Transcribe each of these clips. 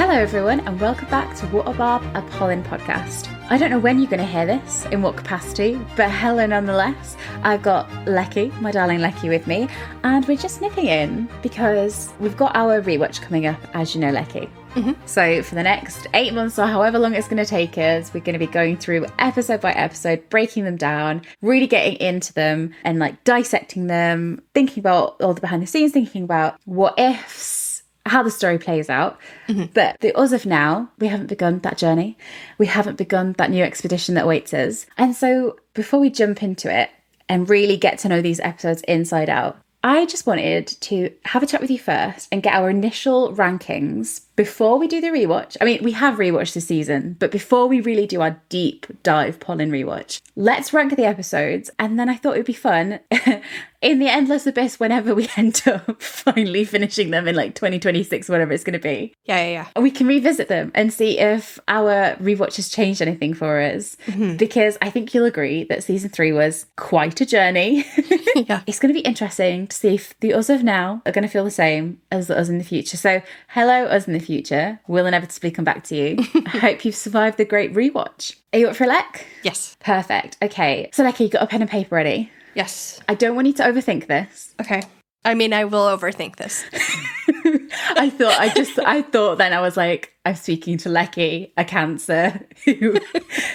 Hello everyone and welcome back to What a Barb, a Polin podcast. I don't know when you're going to hear this, in what capacity, but hello nonetheless. I've got Lechi, my darling Lechi, with me, and we're just nipping in because we've got our rewatch coming up, as you know, Lechi. So for the next 8 months or however long it's going to take us, we're going to be going through episode by episode, breaking them down, really getting into them and like dissecting them, thinking about all the behind the scenes, thinking about what ifs, how the story plays out. But the us of now, we haven't begun that journey. We haven't begun that new expedition that awaits us. And so before we jump into it and really get to know these episodes inside out, I just wanted to have a chat with you first and get our initial rankings before we do the rewatch. I mean, we have rewatched this season, but before we really do our deep dive Polin rewatch, let's rank the episodes. And then I thought it would be fun in the endless abyss whenever we end up finally finishing them in like 2026, whatever it's going to be. Yeah. We can revisit them and see if our rewatch has changed anything for us. Because I think you'll agree that season 3 was quite a journey. Yeah. It's going to be interesting to see if the us of now are going to feel the same as the us in the future. So hello, us in the future. We'll inevitably come back to you. I hope you've survived the great rewatch. Are you up for a Lec? Yes. Perfect. Okay. So Lechi, you got a pen and paper ready? Yes. I don't want you to overthink this. Okay. I mean, I will overthink this. I thought then I was like, I'm speaking to Lechi, a Cancer,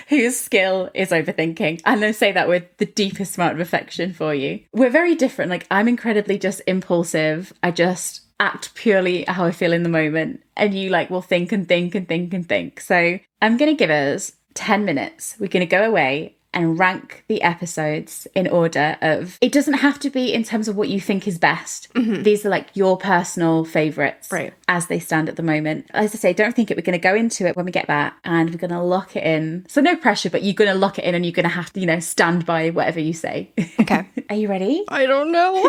whose skill is overthinking. And I say that with the deepest amount of affection for you. We're very different. Like, I'm incredibly just impulsive. I just act purely how I feel in the moment. And you like will think and think and think and think. So I'm going to give us 10 minutes. We're going to go away and rank the episodes in order of, it doesn't have to be in terms of what you think is best. These are like your personal favourites as they stand at the moment. As I say, don't think it. We're going to go into it when we get back and we're going to lock it in. So no pressure, but you're going to lock it in and you're going to have to, stand by whatever you say. Okay. Are you ready? I don't know.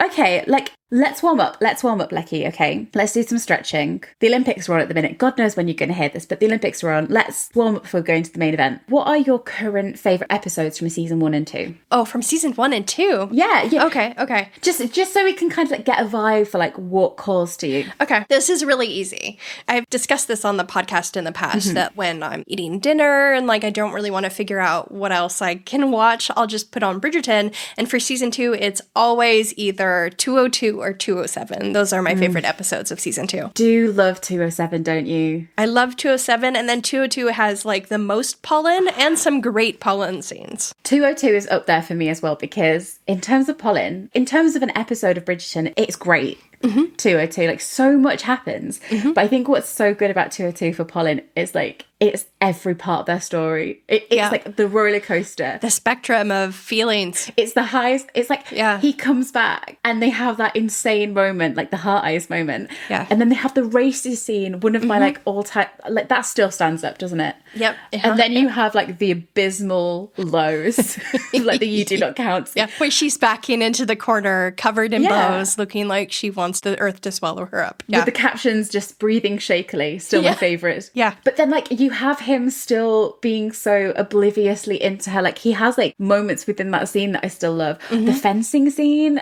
Okay, let's warm up. Let's warm up, Lechi, okay? Let's do some stretching. The Olympics are on at the minute. God knows when you're going to hear this, but the Olympics are on. Let's warm up before going to the main event. What are your current favourite episodes from season 1 and 2? Oh, from season 1 and 2? Yeah. Okay. Just so we can kind of like get a vibe for like what calls to you. Okay. This is really easy. I've discussed this on the podcast in the past that when I'm eating dinner and like I don't really want to figure out what else I can watch, I'll just put on Bridgerton. And for season 2, it's always either 202 or 207. Those are my favorite episodes of season 2. Do love 207, don't you? I love 207, and then 202 has like the most Polin and some great Polin scenes. 202 is up there for me as well because in terms of Polin, in terms of an episode of Bridgerton, it's great. 202, like so much happens. But I think what's so good about 202 for Polin is like it's every part of their story. It's like the roller coaster, the spectrum of feelings. It's the highest. It's like he comes back and they have that insane moment, like the heart eyes moment. And then they have the races scene, one of my like all time, like that still stands up, doesn't it? Yep. And then you have like the abysmal lows, like the you do not count. Where she's backing into the corner covered in blows, looking like she wants the earth to swallow her up. With the captions just breathing shakily, still my favourite. But then like you have him still being so obliviously into her. Like he has like moments within that scene that I still love. The fencing scene.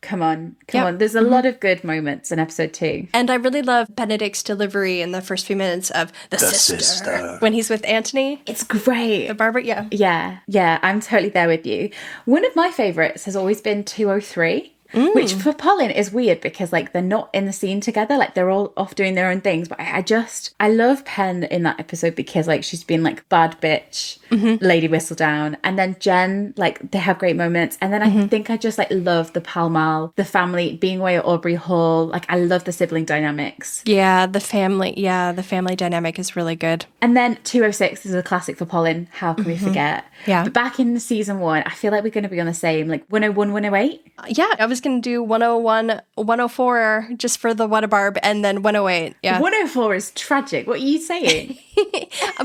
Come on. There's a lot of good moments in episode 2. And I really love Benedict's delivery in the first few minutes of the sister. When he's with Anthony. It's great. The barber, Yeah, I'm totally there with you. One of my favourites has always been 203. Which for Polin is weird because like they're not in the scene together, like they're all off doing their own things. But I love Pen in that episode because like she's been like bad bitch, Lady Whistledown, and then Jen, like they have great moments. And then I think I just like love the Pall Mall, the family being away at Aubrey Hall. Like I love the sibling dynamics. The family dynamic is really good. And then 206 is a classic for Polin. How can we forget? But back in season 1, I feel like we're going to be on the same, like 101, 108. I was going to do 101, 104 just for the What a Barb, and then 108. 104 is tragic. What are you saying?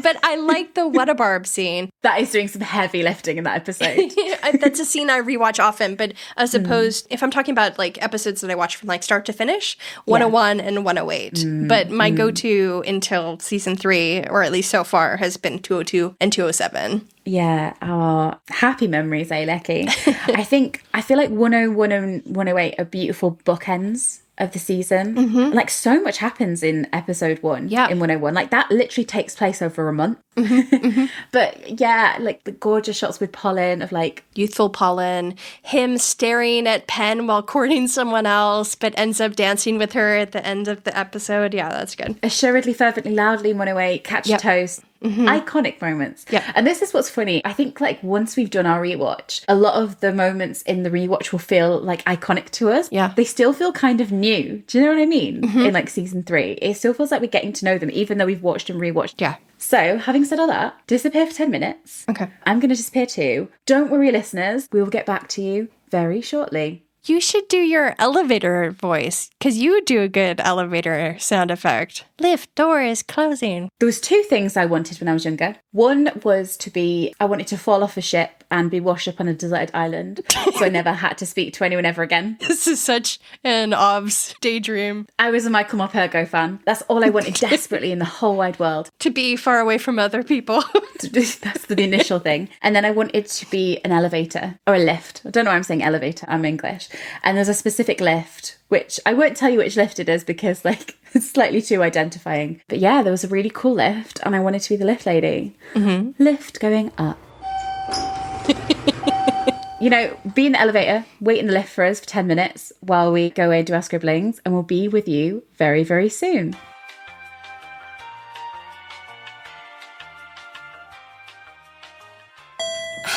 But I like the What a Barb scene. That is doing some heavy lifting in that episode. That's a scene I rewatch often, but as opposed, if I'm talking about like episodes that I watch from like start to finish, 101 and 108. But my go-to until season 3, or at least so far, has been 202 and 207. Yeah. Oh, happy memories, Lechi. I feel like 101 and 108 are beautiful bookends of the season. And, like, so much happens in episode 1 in 101. Like, that literally takes place over a month. But yeah, like the gorgeous shots with Polin of like youthful Polin, him staring at Pen while courting someone else, but ends up dancing with her at the end of the episode. Yeah, that's good. Assuredly, fervently, loudly, 108, catch a toast. Iconic moments. And this is what's funny. I think like once we've done our rewatch, a lot of the moments in the rewatch will feel like iconic to us. They still feel kind of new. Do you know what I mean? In like season 3, it still feels like we're getting to know them, even though we've watched and rewatched. So, having said all that, disappear for 10 minutes. Okay. I'm going to disappear too. Don't worry, listeners. We will get back to you very shortly. You should do your elevator voice, because you do a good elevator sound effect. Lift door is closing. There was 2 things I wanted when I was younger. One was I wanted to fall off a ship and be washed up on a deserted island, so I never had to speak to anyone ever again. This is such an obs daydream. I was a Michael Morpurgo fan. That's all I wanted desperately in the whole wide world. To be far away from other people. That's the initial thing. And then I wanted to be an elevator or a lift. I don't know why I'm saying elevator. I'm English. And there's a specific lift, which I won't tell you which lift it is because like it's slightly too identifying. But yeah, there was a really cool lift and I wanted to be the lift lady. Lift going up. You know, be in the elevator, wait in the lift for us for 10 minutes while we go away and do our scribblings, and we'll be with you very, very soon.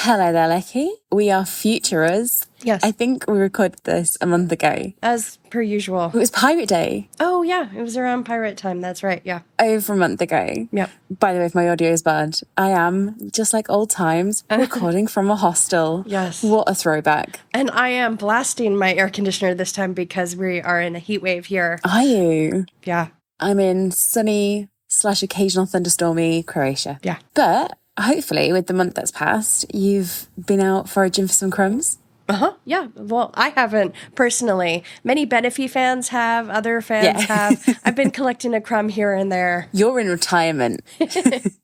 Hello there, Lechi. We are future us. Yes. I think we recorded this a month ago. As per usual. It was Pirate Day. Oh, yeah. It was around pirate time. That's right. Yeah. Over a month ago. Yep. By the way, if my audio is bad, I am, just like old times, recording from a hostel. Yes. What a throwback. And I am blasting my air conditioner this time because we are in a heat wave here. Are you? Yeah. I'm in sunny / occasional thunderstormy Croatia. Yeah. But hopefully, with the month that's passed, you've been out foraging for some crumbs. Yeah. Well, I haven't personally. Many Benefi fans have. Other fans have. I've been collecting a crumb here and there. You're in retirement.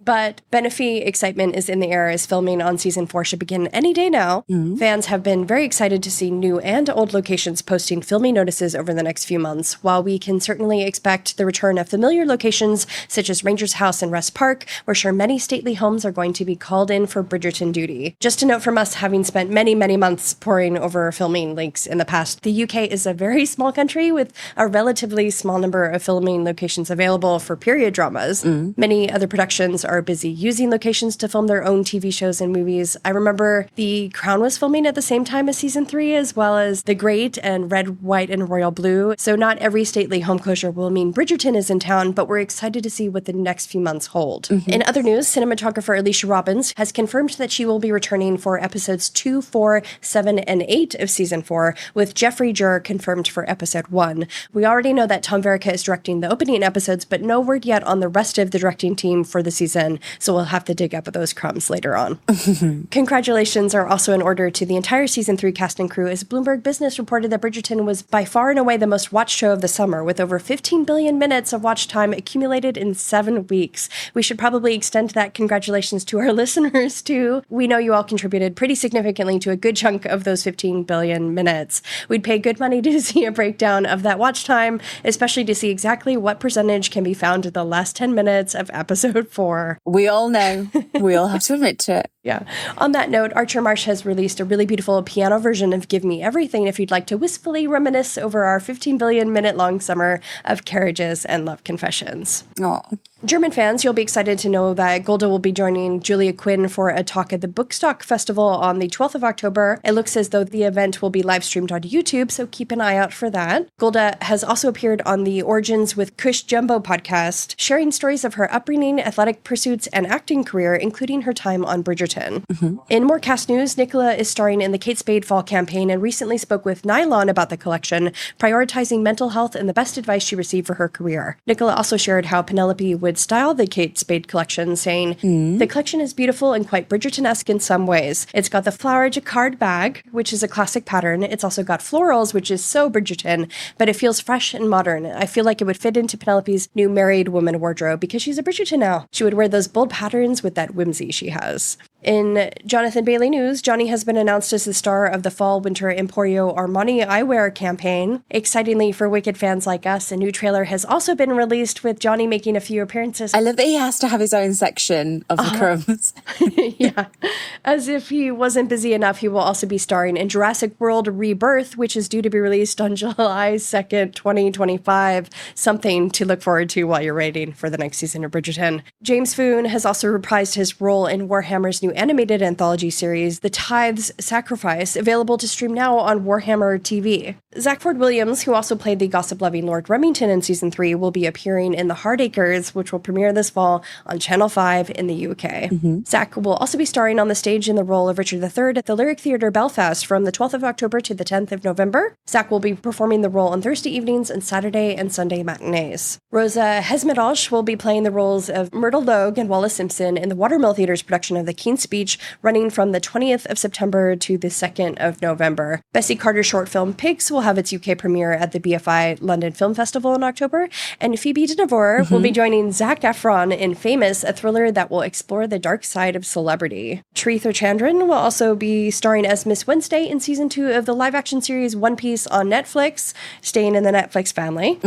But Benefi excitement is in the air as filming on season 4 should begin any day now. Fans have been very excited to see new and old locations posting filming notices over the next few months. While we can certainly expect the return of familiar locations such as Ranger's House and Rest Park, we're sure many stately homes are going to be called in for Bridgerton duty. Just a note from us, having spent many, many months poring over filming links in the past, the UK is a very small country with a relatively small number of filming locations available for period dramas. Many other productions are busy using locations to film their own TV shows and movies. I remember The Crown was filming at the same time as season 3, as well as The Great and Red, White, and Royal Blue. So not every stately home closure will mean Bridgerton is in town, but we're excited to see what the next few months hold. In other news, cinematographer Alicia Robbins has confirmed that she will be returning for episodes 2, 4, 7, and 8 of season 4, with Jeffrey Jur confirmed for episode 1. We already know that Tom Verica is directing the opening episodes, but no word yet on the rest of the directing team for the season, so we'll have to dig up those crumbs later on. Congratulations are also in order to the entire season 3 cast and crew, as Bloomberg Business reported that Bridgerton was by far and away the most watched show of the summer, with over 15 billion minutes of watch time accumulated in 7 weeks. We should probably extend that congratulations to our listeners too. We know you all contributed pretty significantly to a good chunk of those 15 billion minutes. We'd pay good money to see a breakdown of that watch time, especially to see exactly what percentage can be found in the last 10 minutes of episode 4. We all know. We all have to admit to it. Yeah. On that note, Archer Marsh has released a really beautiful piano version of Give Me Everything if you'd like to wistfully reminisce over our 15 billion minute long summer of carriages and love confessions. Oh. German fans, you'll be excited to know that Golda will be joining Julia Quinn for a talk at the Bookstock Festival on the 12th of October. It looks as though the event will be live streamed on YouTube, so keep an eye out for that. Golda has also appeared on the Origins with Kush Jumbo podcast, sharing stories of her upbringing, athletic pursuits, and acting career, including her time on Bridgerton. In more cast news, Nicola is starring in the Kate Spade Fall campaign and recently spoke with Nylon about the collection, prioritizing mental health and the best advice she received for her career. Nicola also shared how Penelope would style the Kate Spade collection, saying, "The collection is beautiful and quite Bridgerton-esque in some ways. It's got the flower jacquard bag, which is a classic pattern. It's also got florals, which is so Bridgerton, but it feels fresh and modern. I feel like it would fit into Penelope's new married woman wardrobe because she's a Bridgerton now. She would wear those bold patterns with that whimsy she has." In Jonathan Bailey news, Johnny has been announced as the star of the Fall-Winter Emporio Armani eyewear campaign. Excitingly for Wicked fans like us, a new trailer has also been released with Johnny making a few appearances. I love that he has to have his own section of the crumbs. Yeah. As if he wasn't busy enough, he will also be starring in Jurassic World Rebirth, which is due to be released on July 2nd, 2025. Something to look forward to while you're waiting for the next season of Bridgerton. James Foon has also reprised his role in Warhammer's new animated anthology series, The Tithes Sacrifice, available to stream now on Warhammer TV. Zach Ford-Williams, who also played the gossip-loving Lord Remington in Season 3, will be appearing in The Hardacres, which will premiere this fall on Channel 5 in the UK. Zach will also be starring on the stage in the role of Richard III at the Lyric Theatre Belfast from the 12th of October to the 10th of November. Zach will be performing the role on Thursday evenings and Saturday and Sunday matinees. Rosa Hesmedosh will be playing the roles of Myrtle Logue and Wallace Simpson in the Watermill Theatre's production of The King's Speech, running from the 20th of September to the 2nd of November. Bessie Carter's short film Pigs will have its UK premiere at the BFI London Film Festival in October, and Phoebe Dynevor will be joining Zac Efron in Famous, a thriller that will explore the dark side of celebrity. Trithar Chandran will also be starring as Miss Wednesday in Season 2 of the live-action series One Piece on Netflix, staying in the Netflix family.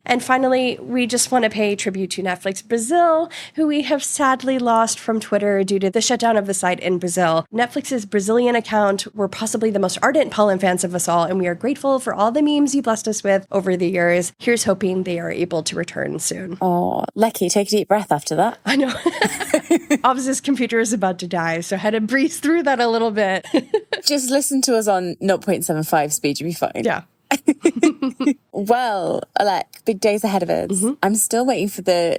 And finally, we just want to pay tribute to Netflix Brazil, who we have sadly lost from Twitter due to the shutdown of the site in Brazil. Netflix's Brazilian account were possibly the most ardent Polin fans of us all, and we are grateful for all the memes you blessed us with over the years. Here's hoping they are able to return soon. Oh, Lechi, take a deep breath after that. I know. Obviously, computer is about to die, so I had to breeze through that a little bit. Just listen to us on 0.75 speed, you'll be fine. Yeah. Well, Alec, big days ahead of us. I'm still waiting for the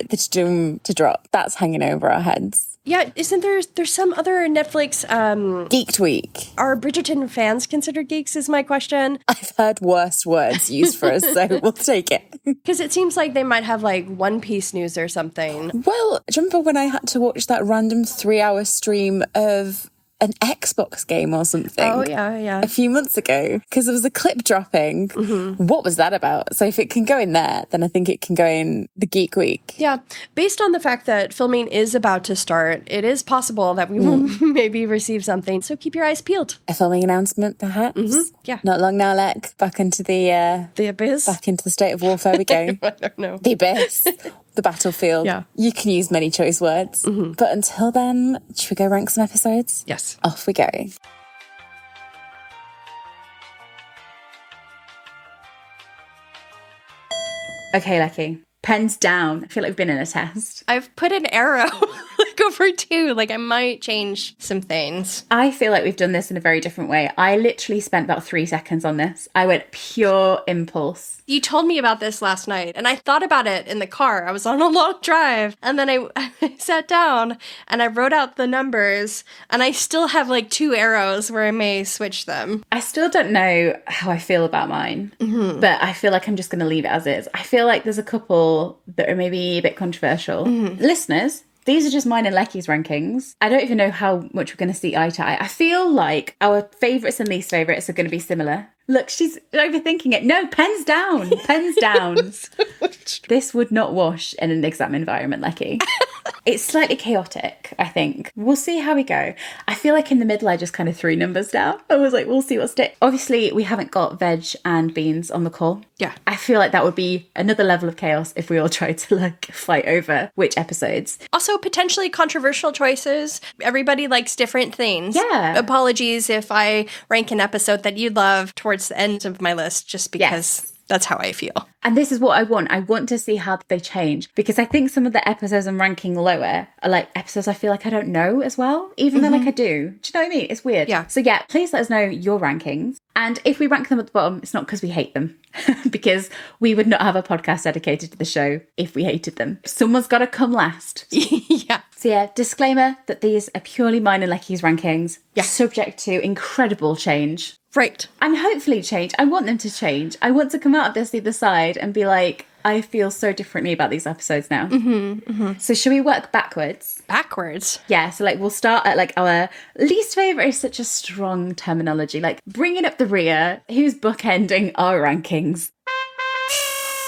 to drop. That's hanging over our heads. Yeah, isn't there's some other Netflix Geeked Week. Are Bridgerton fans considered geeks is my question. I've heard worse words used for us, so we'll take it. Because it seems like they might have like One Piece news or something. Well, do you remember when I had to watch that random 3-hour stream of an Xbox game or something? Oh, yeah. A few months ago, because there was a clip dropping. What was that about? So if it can go in there, then I think it can go in the Geek Week. Yeah. Based on the fact that filming is about to start, it is possible that we will maybe receive something. So keep your eyes peeled. A filming announcement, perhaps? Yeah. Not long now, Lek. Back into the abyss? Back into the state of warfare we go. I don't know. The abyss. The battlefield. Yeah. You can use many choice words. But until then, should we go rank some episodes? Yes. Off we go. Okay, Lechi. Pens down. I feel like we've been in a test. I've put an arrow like over 2. Like I might change some things. I feel like we've done this in a very different way. I literally spent about 3 seconds on this. I went pure impulse. You told me about this last night, and I thought about it in the car. I was on a long drive, and then I sat down, and I wrote out the numbers, and I still have like 2 arrows where I may switch them. I still don't know how I feel about mine, but I feel like I'm just going to leave it as is. I feel like there's a couple that are maybe a bit controversial. Listeners, these are just mine and Lechi's rankings. I don't even know how much we're going to see eye to eye. I feel like our favourites and least favourites are going to be similar. Look, she's overthinking it. No, pens down. Pens down. This would not wash in an exam environment, Lechi. It's slightly chaotic, I think. We'll see how we go. I feel like in the middle, I just kind of threw numbers down. I was like, we'll see what sticks. Obviously, we haven't got veg and beans on the call. Yeah. I feel like that would be another level of chaos if we all tried to like fight over which episodes. Also, potentially controversial choices. Everybody likes different things. Yeah. Apologies if I rank an episode that you love towards the end of my list, just because that's how I feel. And this is what I want. I want to see how they change, because I think some of the episodes I'm ranking lower are like episodes I feel like I don't know as well, even though like I do. Do you know what I mean? It's weird. Yeah. So yeah, please let us know your rankings. And if we rank them at the bottom, it's not because we hate them, because we would not have a podcast dedicated to the show if we hated them. Someone's got to come last. Yeah. So yeah, disclaimer that these are purely mine and Lechi's rankings, subject to incredible change. Right. And hopefully change. I want them to change. I want to come out of this the other side and be like, I feel so differently about these episodes now. So should we work backwards? Backwards? Yeah, so like we'll start at like our least favourite is such a strong terminology. Like bringing up the rear, who's bookending our rankings?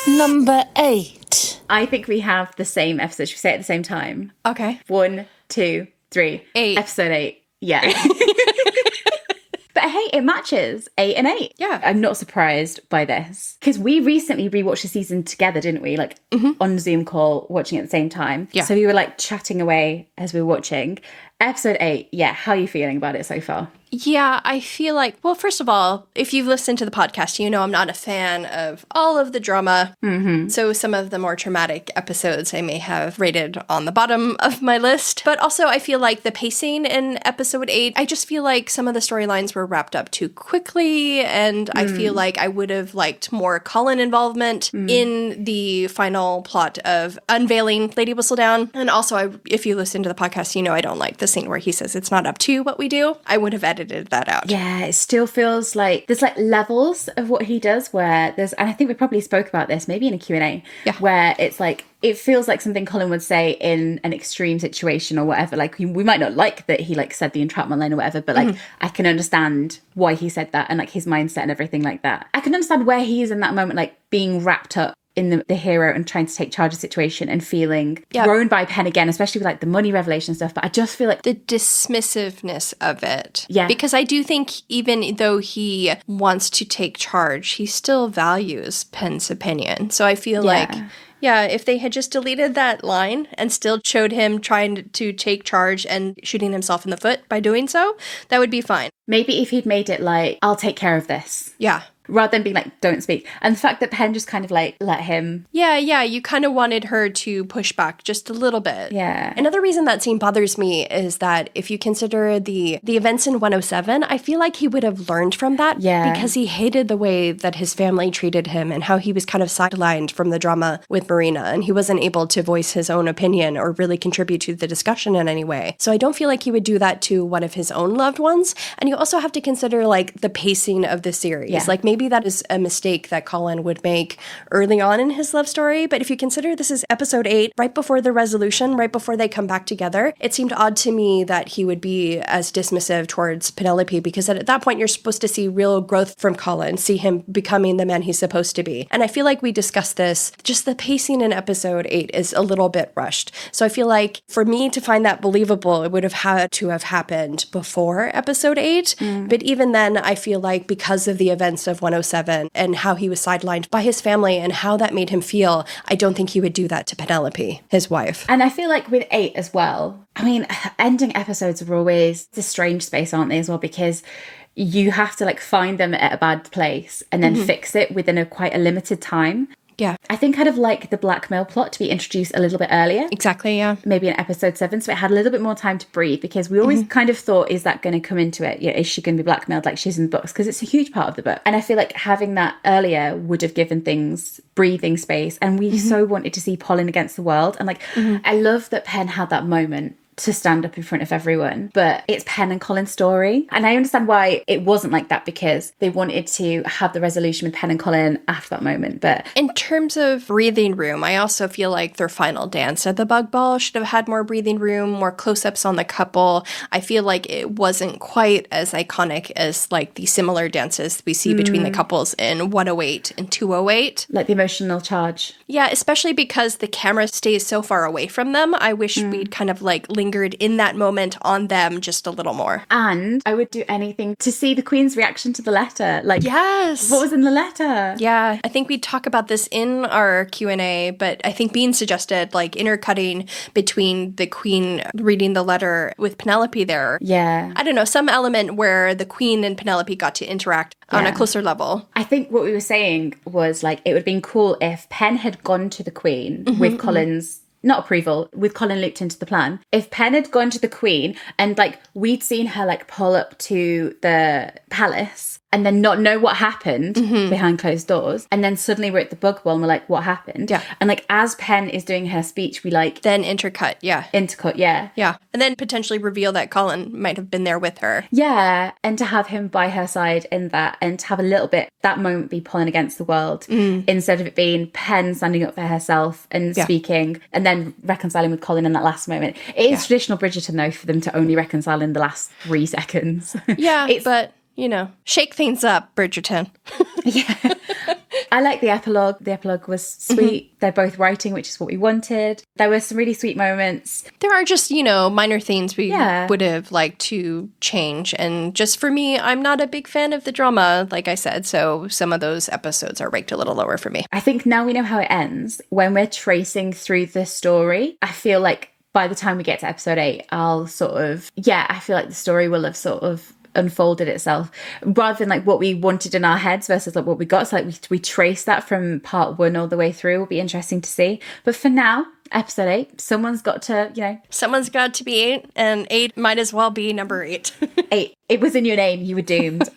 Number 8. I think we have the same episode. Should we say it at the same time? Okay. 1, 2, 3. 8. Episode 8. Yeah. But hey, it matches 8 and 8. Yeah. I'm not surprised by this. Because we recently rewatched the season together, didn't we? Like on Zoom call, watching at the same time. Yeah. So we were like chatting away as we were watching. Episode 8, yeah, how are you feeling about it so far? Yeah, I feel like, well, first of all, if you've listened to the podcast, you know I'm not a fan of all of the drama. So some of the more traumatic episodes I may have rated on the bottom of my list. But also I feel like the pacing in episode 8, I just feel like some of the storylines were wrapped up too quickly. And I feel like I would have liked more Colin involvement in the final plot of unveiling Lady Whistledown. And also, if you listen to the podcast, you know I don't like the scene where he says it's not up to what we do. I would have edited that out. Yeah, it still feels like there's like levels of what he does where there's, and I think we probably spoke about this maybe in a Q&A, where it's like, it feels like something Colin would say in an extreme situation or whatever. Like we might not like that he like said the entrapment line or whatever, but like I can understand why he said that and like his mindset and everything like that. I can understand where he is in that moment, like being wrapped up in the hero and trying to take charge of the situation and feeling thrown by Penn again, especially with like the money revelation and stuff. But I just feel like the dismissiveness of it. Yeah. Because I do think even though he wants to take charge, he still values Penn's opinion. So I feel like, yeah, if they had just deleted that line and still showed him trying to take charge and shooting himself in the foot by doing so, that would be fine. maybe if he'd made it like, I'll take care of this. Yeah. Rather than being like, don't speak. And the fact that Penn just kind of like let him. Yeah, you kind of wanted her to push back just a little bit. Yeah. Another reason that scene bothers me is that if you consider the events in 107, I feel like he would have learned from that. Yeah. Because he hated the way that his family treated him and how he was kind of sidelined from the drama with Marina, and he wasn't able to voice his own opinion or really contribute to the discussion in any way. So I don't feel like he would do that to one of his own loved ones. And you also have to consider like the pacing of the series. Yeah. Like maybe that is a mistake that Colin would make early on in his love story. But if you consider this is episode 8, right before the resolution, right before they come back together, it seemed odd to me that he would be as dismissive towards Penelope, because at that point you're supposed to see real growth from Colin, see him becoming the man he's supposed to be. And I feel like we discussed this, just the pacing in episode 8 is a little bit rushed. So I feel like for me to find that believable, it would have had to have happened before episode 8. But even then, I feel like because of the events of 107 and how he was sidelined by his family and how that made him feel, I don't think he would do that to Penelope, his wife. And I feel like with 8 as well, I mean, ending episodes are always a strange space, aren't they, as well? Because you have to like find them at a bad place and then fix it within a quite a limited time. Yeah. I think I'd have liked the blackmail plot to be introduced a little bit earlier. Exactly, yeah. Maybe in episode 7, so it had a little bit more time to breathe, because we always kind of thought, is that going to come into it? Is she going to be blackmailed like she's in the books? Because it's a huge part of the book. And I feel like having that earlier would have given things breathing space. And we so wanted to see Polin against the world. And like, I love that Penn had that moment to stand up in front of everyone, but it's Penn and Colin's story. And I understand why it wasn't like that, because they wanted to have the resolution with Penn and Colin after that moment. But in terms of breathing room, I also feel like their final dance at the Bug Ball should have had more breathing room, more close-ups on the couple. I feel like it wasn't quite as iconic as like the similar dances we see between the couples in 108 and 208. like the emotional charge. Yeah, especially because the camera stays so far away from them. I wish we'd kind of like lingered in that moment on them just a little more. And I would do anything to see the Queen's reaction to the letter. Like, yes, what was in the letter? Yeah, I think we talk about this in our Q&A, but I think Bean suggested like intercutting between the Queen reading the letter with Penelope there. Yeah. I don't know, some element where the Queen and Penelope got to interact on a closer level. I think what we were saying was like, it would have been cool if Penn had gone to the Queen with Colin's not approval, with Colin looped into the plan. If Penn had gone to the Queen and like we'd seen her like pull up to the palace and then not know what happened behind closed doors. And then suddenly we're at the bug ball and we're like, what happened? Yeah. And like, as Pen is doing her speech, we like... Then intercut, yeah. Intercut, yeah. Yeah. And then potentially reveal that Colin might have been there with her. Yeah. And to have him by her side in that, and to have a little bit, that moment be pulling against the world, instead of it being Pen standing up for herself and speaking, and then reconciling with Colin in that last moment. It is traditional Bridgerton, though, for them to only reconcile in the last 3 seconds. Yeah, but, you know, shake things up, Bridgerton. Yeah. I like the epilogue. The epilogue was sweet. They're both writing, which is what we wanted. There were some really sweet moments. There are just, you know, minor things we would have liked to change. And just for me, I'm not a big fan of the drama, like I said. So some of those episodes are ranked a little lower for me. I think now we know how it ends. When we're tracing through the story, I feel like by the time we get to episode 8, I feel like the story will have sort of unfolded itself, rather than like what we wanted in our heads versus like what we got. So like we trace that from part 1 all the way through. Will be interesting to see. But for now, episode 8, someone's got to be 8, and 8 might as well be number 8. 8. It was in your name. You were doomed.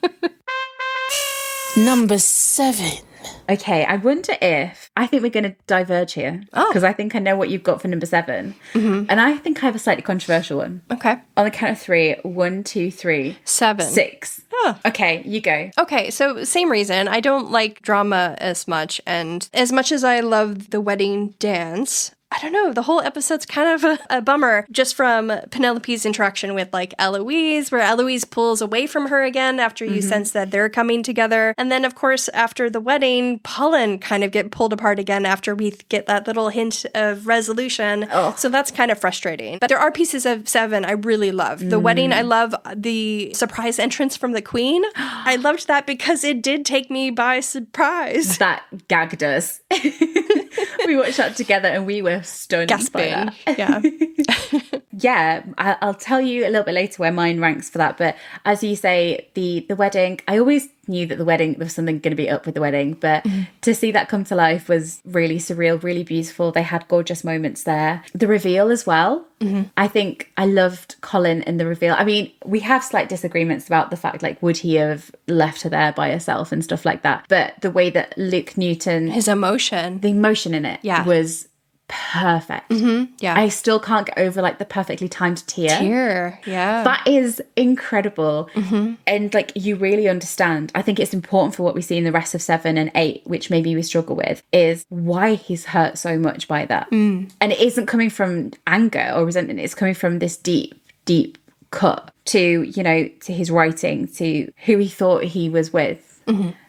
Number 7. Okay, I wonder if... I think we're going to diverge here. Because I think I know what you've got for number 7. And I think I have a slightly controversial one. Okay. On the count of 3. 1, 2, 3. 7. 6. Oh. Okay, you go. Okay, so same reason. I don't like drama as much. And as much as I love the wedding dance... I don't know, the whole episode's kind of a bummer, just from Penelope's interaction with, like, Eloise, where Eloise pulls away from her again after you sense that they're coming together. And then, of course, after the wedding, Polin kind of get pulled apart again after we get that little hint of resolution. Oh. So that's kind of frustrating. But there are pieces of 7 I really love. The wedding, I love the surprise entrance from the Queen. I loved that because it did take me by surprise. That gagged us. We watched that together and we were stunned gasping. By that. Yeah. Yeah, I'll tell you a little bit later where mine ranks for that. But as you say, the wedding, I always knew that the wedding, there was something going to be up with the wedding. But to see that come to life was really surreal, really beautiful. They had gorgeous moments there. The reveal as well. I think I loved Colin in the reveal. I mean, we have slight disagreements about the fact, like, would he have left her there by herself and stuff like that. But the way that Luke Newton... His emotion. The emotion in it was... perfect. Yeah. I still can't get over like the perfectly timed tear. Yeah. That is incredible. And like you really understand. I think it's important for what we see in the rest of 7 and 8, which maybe we struggle with, is why he's hurt so much by that. And it isn't coming from anger or resentment. It's coming from this deep cut to, you know, to his writing, to who he thought he was with.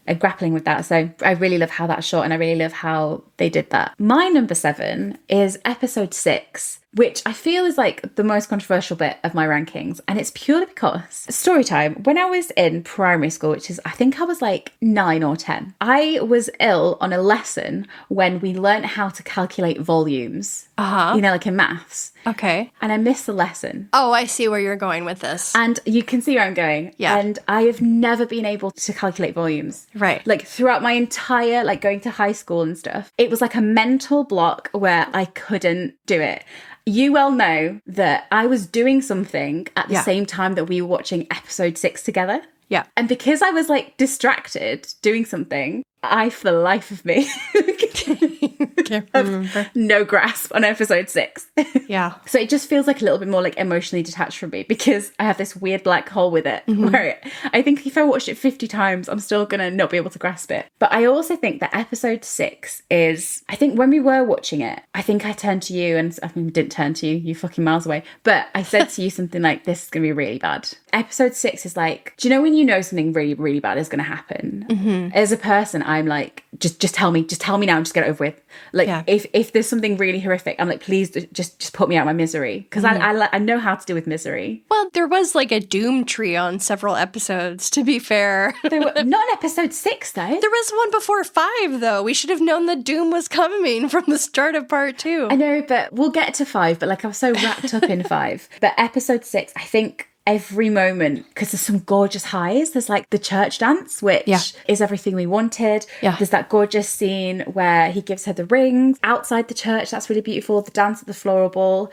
And grappling with that. So I really love how that's shot, and I really love how they did that. My number 7 is episode 6, which I feel is like the most controversial bit of my rankings. And it's purely because story time. When I was in primary school, which is, I think I was like 9 or 10, I was ill on a lesson when we learnt how to calculate volumes, you know, like in maths. Okay. And I missed the lesson. Oh, I see where you're going with this. And you can see where I'm going. Yeah. And I have never been able to calculate volumes. Right. Like throughout my entire, like going to high school and stuff, it was like a mental block where I couldn't do it. You well know that I was doing something at the same time that we were watching episode 6 together. Yeah. And because I was like distracted doing something, I, for the life of me, Can't remember. no grasp on episode 6. Yeah. So it just feels like a little bit more like emotionally detached from me because I have this weird black hole with it where I think if I watched it 50 times, I'm still going to not be able to grasp it. But I also think that episode 6 is, I think when we were watching it, I think I turned to you and, I mean, didn't turn to you, you fucking miles away. But I said to you something like, this is going to be really bad. Episode 6 is like, do you know when you know something really, really bad is going to happen? As a person, I'm like, just tell me now and just get it over with. Like, if there's something really horrific, I'm like, please just put me out of my misery. Because I know how to deal with misery. Well, there was like a doom tree on several episodes, to be fair. Not in episode 6, though. There was one before 5, though. We should have known the doom was coming from the start of part 2. I know, but we'll get to 5. But like, I was so wrapped up in 5. But episode 6, I think every moment, because there's some gorgeous highs. There's like the church dance, which is everything we wanted. There's that gorgeous scene where he gives her the rings outside the church. That's really beautiful. The dance at the Floral Ball.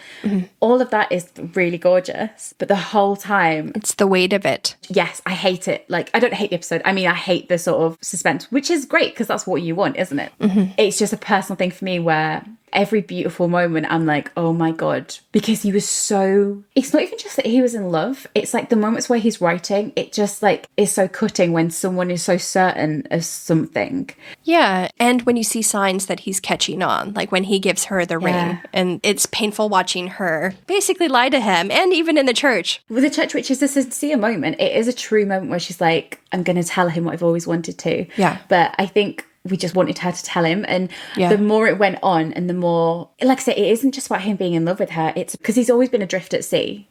All of that is really gorgeous. But the whole time, it's the weight of it. Yes, I hate it. Like, I don't hate the episode. I mean, I hate the sort of suspense, which is great because that's what you want, isn't it? It's just a personal thing for me where every beautiful moment I'm like, oh my God, because he was so, it's not even just that he was in love. It's like the moments where he's writing, it just like is so cutting when someone is so certain of something. Yeah. And when you see signs that he's catching on, like when he gives her the ring, and it's painful watching her basically lie to him, and even in the church. With the church, which is a sincere moment, it is a true moment where she's like, I'm going to tell him what I've always wanted to. Yeah. But I think we just wanted her to tell him. And the more it went on and the more, like I say, it isn't just about him being in love with her. It's because he's always been adrift at sea.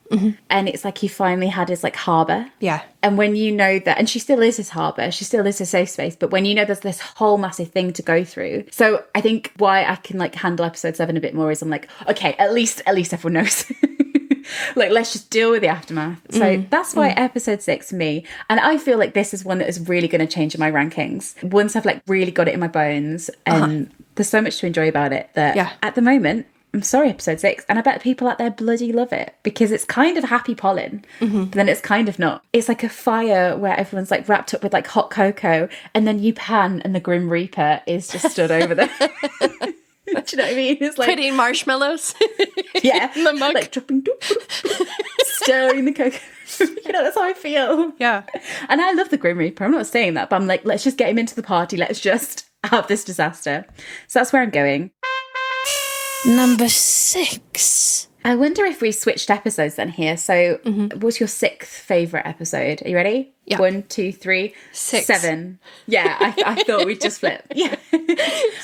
And it's like he finally had his like harbour. Yeah. And when you know that, and she still is his harbour, she still is his safe space. But when you know there's this whole massive thing to go through. So I think why I can like handle episode 7 a bit more is I'm like, okay, at least everyone knows. Like, let's just deal with the aftermath. So that's why episode 6 for me. And I feel like this is one that is really going to change in my rankings. Once I've like really got it in my bones, and there's so much to enjoy about it that at the moment, I'm sorry, episode 6. And I bet people out there bloody love it because it's kind of a happy Polin, but then it's kind of not. It's like a fire where everyone's like wrapped up with like hot cocoa, and then you pan and the Grim Reaper is just stood over there. Do you know what I mean? It's like putting marshmallows in the mug. Like dropping, stirring the cocoa. You know, that's how I feel. Yeah. And I love the Grim Reaper. I'm not saying that, but I'm like, let's just get him into the party. Let's just have this disaster. So that's where I'm going. Number 6. I wonder if we switched episodes then here. So what's your 6th favourite episode? Are you ready? Yeah. 1, 2, 3, 6. 7. Yeah, I thought we'd just flip. Yeah.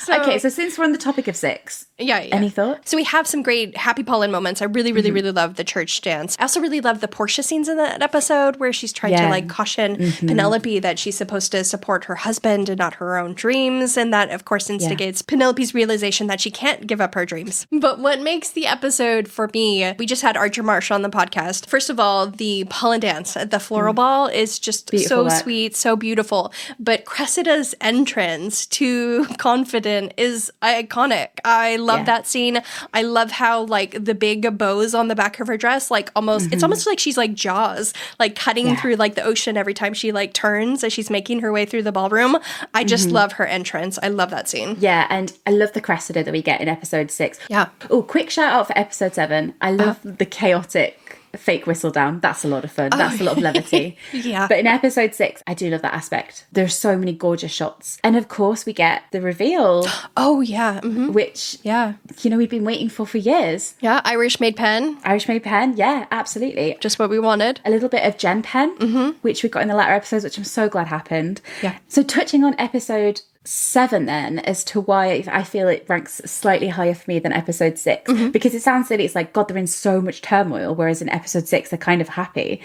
Okay, so since we're on the topic of 6, any thoughts? So we have some great happy Polin moments. I really, really, really love the church dance. I also really love the Portia scenes in that episode where she's trying to like caution Penelope that she's supposed to support her husband and not her own dreams. And that, of course, instigates Penelope's realization that she can't give up her dreams. But what makes the episode for me, we just had Archer Marsh on the podcast. First of all, the Polin dance at the Floral Ball is just beautiful, so sweet, so beautiful. But Cressida's entrance to Confident is iconic. I love that scene. I love how like the big bows on the back of her dress, like almost, it's almost like she's like Jaws, like cutting through like the ocean every time she like turns as she's making her way through the ballroom. I just love her entrance. I love that scene. Yeah, and I love the Cressida that we get in episode 6. Yeah. Oh, quick shout out for episode 7. I love the chaotic fake whistle down. That's a lot of fun. That's a lot of levity. But in episode 6, I do love that aspect. There's so many gorgeous shots. And of course we get the reveal. Which, you know, we've been waiting for years. Yeah, Irish made pen. Irish made pen, yeah, absolutely. Just what we wanted. A little bit of Gen pen, which we got in the latter episodes, which I'm so glad happened. Yeah. So touching on episode 7 then as to why I feel it ranks slightly higher for me than episode 6, because it sounds silly. It's like, God, they're in so much turmoil, whereas in episode 6 they're kind of happy.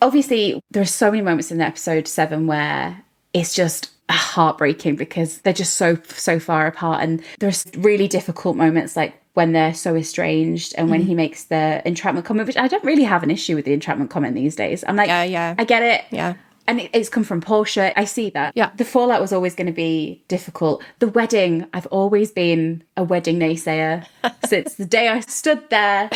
Obviously there are so many moments in episode 7 where it's just heartbreaking because they're just so far apart, and there's really difficult moments like when they're so estranged and when he makes the entrapment comment, which I don't really have an issue with the entrapment comment these days. I'm like, I get it. And it's come from Portia. I see that. The fallout was always going to be difficult. The wedding, I've always been a wedding naysayer since the day I stood there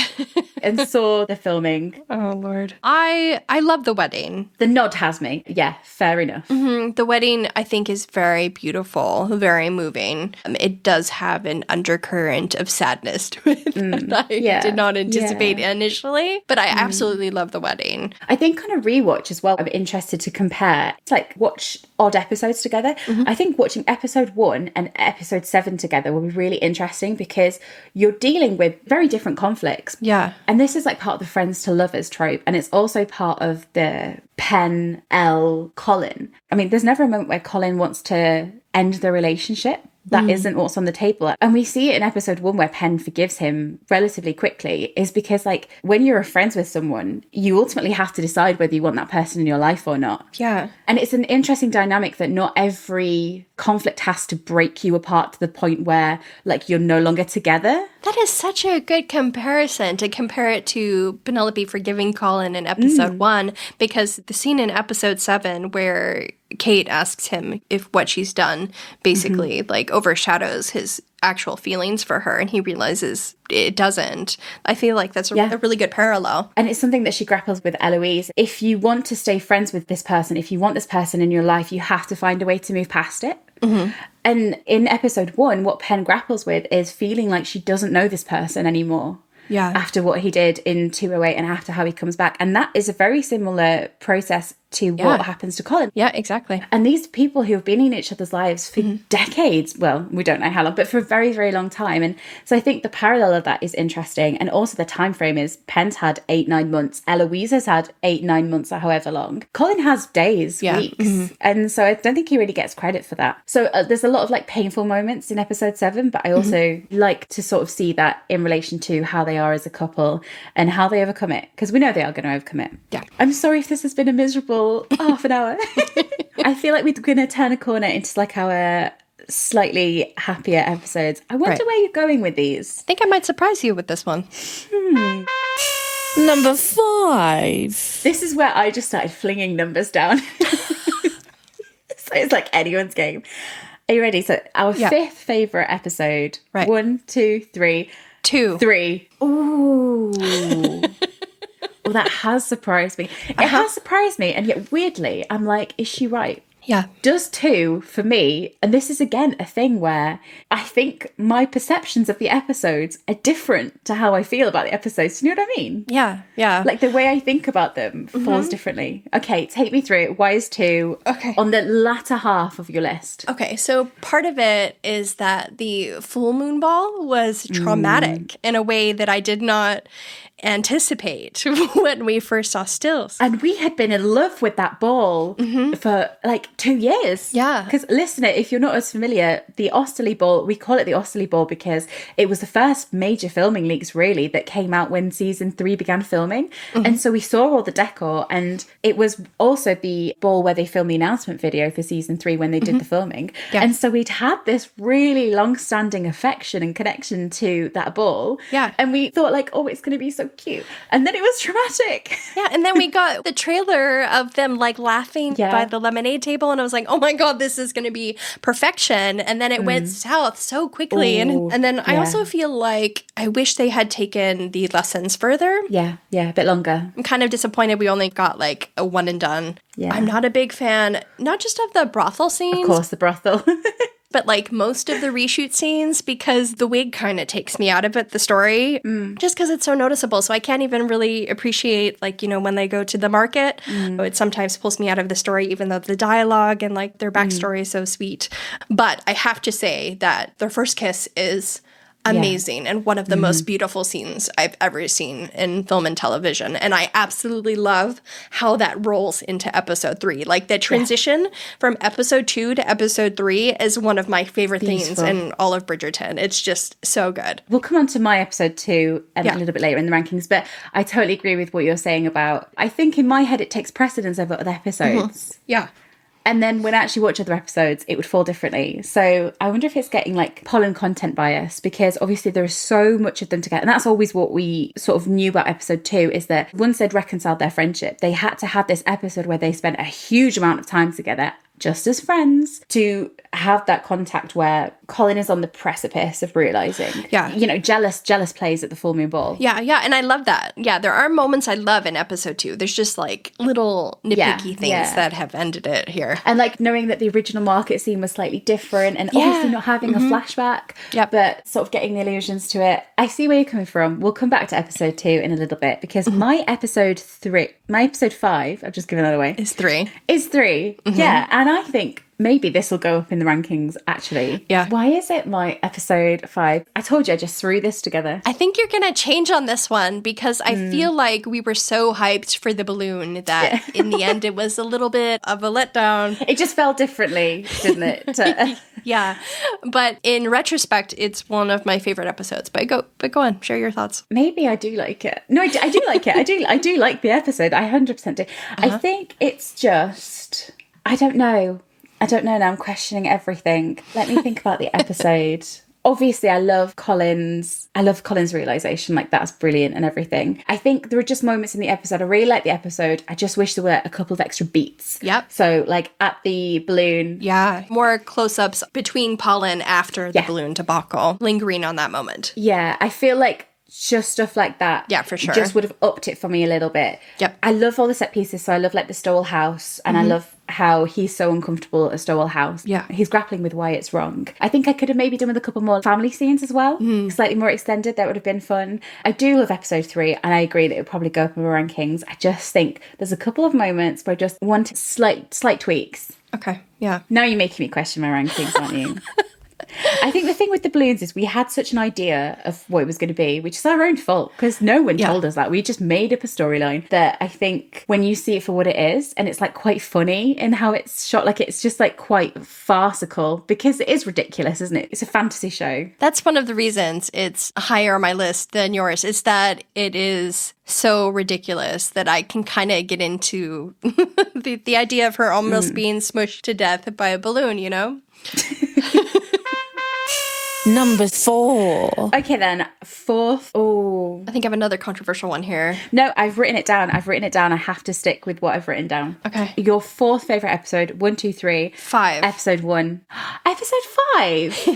and saw the filming. Oh, Lord. I love the wedding. The nod has me. Yeah, fair enough. The wedding, I think, is very beautiful, very moving. It does have an undercurrent of sadness to it that I did not anticipate initially, but I absolutely love the wedding. I think on a rewatch as well, I'm interested to compare. It's like watch odd episodes together. I think watching episode 1 and episode 7 together will be really interesting because you're dealing with very different conflicts. And this is like part of the friends to lovers trope, and it's also part of the Pen, Elle, Colin. I mean, there's never a moment where Colin wants to end the relationship. That isn't what's on the table. And we see it in episode 1 where Pen forgives him relatively quickly, is because like when you're friends with someone, you ultimately have to decide whether you want that person in your life or not. And it's an interesting dynamic that not every conflict has to break you apart to the point where like you're no longer together. That is such a good comparison to compare it to Penelope forgiving Colin in episode 1, because the scene in episode 7 where Kate asks him if what she's done basically like overshadows his actual feelings for her, and he realizes it doesn't. I feel like that's a really good parallel. And it's something that she grapples with Eloise. If you want to stay friends with this person, if you want this person in your life, you have to find a way to move past it. And in episode 1, what Pen grapples with is feeling like she doesn't know this person anymore. After what he did in 208 and after how he comes back. And that is a very similar process to what happens to Colin. Yeah, exactly. And these people who have been in each other's lives for decades, well, we don't know how long, but for a very, very long time. And so I think the parallel of that is interesting. And also the time frame is Penn's had 8-9 months. Eloise has had 8-9 months or however long. Colin has days, weeks. And so I don't think he really gets credit for that. So there's a lot of like painful moments in episode 7, but I also like to sort of see that in relation to how they are as a couple and how they overcome it. Because we know they are going to overcome it. Yeah. I'm sorry if this has been a miserable half an hour. I feel like we're going to turn a corner into like our slightly happier episodes. I wonder where you're going with these. I think I might surprise you with this one. Number 5. This is where I just started flinging numbers down. So it's like anyone's game. Are you ready? So our 5th favourite episode. Right. 1, 2, 3. 2. 3. Ooh. Well, that has surprised me. It has surprised me, and yet weirdly, I'm like, is she right? Yeah. Does 2 for me, and this is again a thing where I think my perceptions of the episodes are different to how I feel about the episodes. Do you know what I mean? Yeah, yeah. Like the way I think about them falls differently. Okay, take me through it. Why is 2 on the latter half of your list? Okay, so part of it is that the full moon ball was traumatic in a way that I did not anticipate when we first saw stills. And we had been in love with that ball for like 2 years. Yeah. Because listener, if you're not as familiar, the Osterley Ball, we call it the Osterley Ball because it was the first major filming leaks really that came out when season 3 began filming. And so we saw all the decor, and it was also the ball where they filmed the announcement video for season 3 when they did the filming. Yeah. And so we'd had this really long-standing affection and connection to that ball. Yeah. And we thought like, oh, it's going to be so cute. And then it was traumatic. Yeah, and then we got the trailer of them like laughing by the lemonade table, and I was like, oh my god, this is going to be perfection. And then it went south so quickly. And then I also feel like I wish they had taken the lessons further. Yeah, a bit longer. I'm kind of disappointed we only got like a one and done. Yeah. I'm not a big fan, not just of the brothel scenes. Of course, the brothel. But like most of the reshoot scenes, because the wig kind of takes me out of it, the story, just because it's so noticeable. So I can't even really appreciate, like, you know, when they go to the market, it sometimes pulls me out of the story, even though the dialogue and like their backstory is so sweet. But I have to say that their first kiss is amazing and one of the most beautiful scenes I've ever seen in film and television. And I absolutely love how that rolls into episode 3. Like the transition from episode 2 to episode 3 is one of my favorite things in all of Bridgerton. It's just so good. We'll come on to my episode 2 a little bit later in the rankings, but I totally agree with what you're saying about, I think in my head it takes precedence over other episodes. Yeah. And then when I actually watch other episodes, it would fall differently. So I wonder if it's getting like Polin content bias, because obviously there is so much of them together. And that's always what we sort of knew about episode 2, is that once they'd reconciled their friendship, they had to have this episode where they spent a huge amount of time together just as friends, to have that contact where Colin is on the precipice of realizing, you know, jealous plays at the full moon ball. Yeah. And I love that. Yeah, there are moments I love in episode 2. There's just like little nitpicky things that have ended it here. And like knowing that the original market scene was slightly different, and obviously not having a flashback, but sort of getting the allusions to it. I see where you're coming from. We'll come back to episode 2 in a little bit, because my episode 5, I've just given that away. Is 3. Yeah. And I think maybe this will go up in the rankings, actually. Yeah. Why is it my episode 5? I told you I just threw this together. I think you're going to change on this one, because I feel like we were so hyped for the balloon that in the end it was a little bit of a letdown. It just felt differently, didn't it? Yeah. But in retrospect, it's one of my favorite episodes. But go on, share your thoughts. Maybe I do like it. No, I do like it. I do like the episode. I 100% do. I think it's just, I don't know now. I'm questioning everything. Let me think about the episode. Obviously, I love Colin's realization. Like, that's brilliant and everything. I think there are just moments in the episode. I really like the episode. I just wish there were a couple of extra beats. Yep. So, like, at the balloon. Yeah. More close-ups between Polin after the balloon debacle, lingering on that moment. Yeah. I feel like just stuff like that. Yeah, for sure. Just would have upped it for me a little bit. Yep. I love all the set pieces. So I love like the Stowell house, and I love how he's so uncomfortable at Stowell house. Yeah. He's grappling with why it's wrong. I think I could have maybe done with a couple more family scenes as well. Slightly more extended. That would have been fun. I do love episode 3, and I agree that it would probably go up in my rankings. I just think there's a couple of moments where I just want slight tweaks. Okay. Yeah. Now you're making me question my rankings, aren't you? I think the thing with the balloons is we had such an idea of what it was going to be, which is our own fault because no one told us that. We just made up a storyline that I think when you see it for what it is, and it's like quite funny in how it's shot, like it's just like quite farcical because it is ridiculous, isn't it? It's a fantasy show. That's one of the reasons it's higher on my list than yours, is that it is so ridiculous that I can kind of get into the idea of her almost being smushed to death by a balloon, you know? Number 4. Okay then, 4th. Oh, I think I have another controversial one here. no, I've written it down. I have to stick with what I've written down. Okay. Your 4th favourite episode, 1, 2, 3. 5. Episode 1. Episode 5?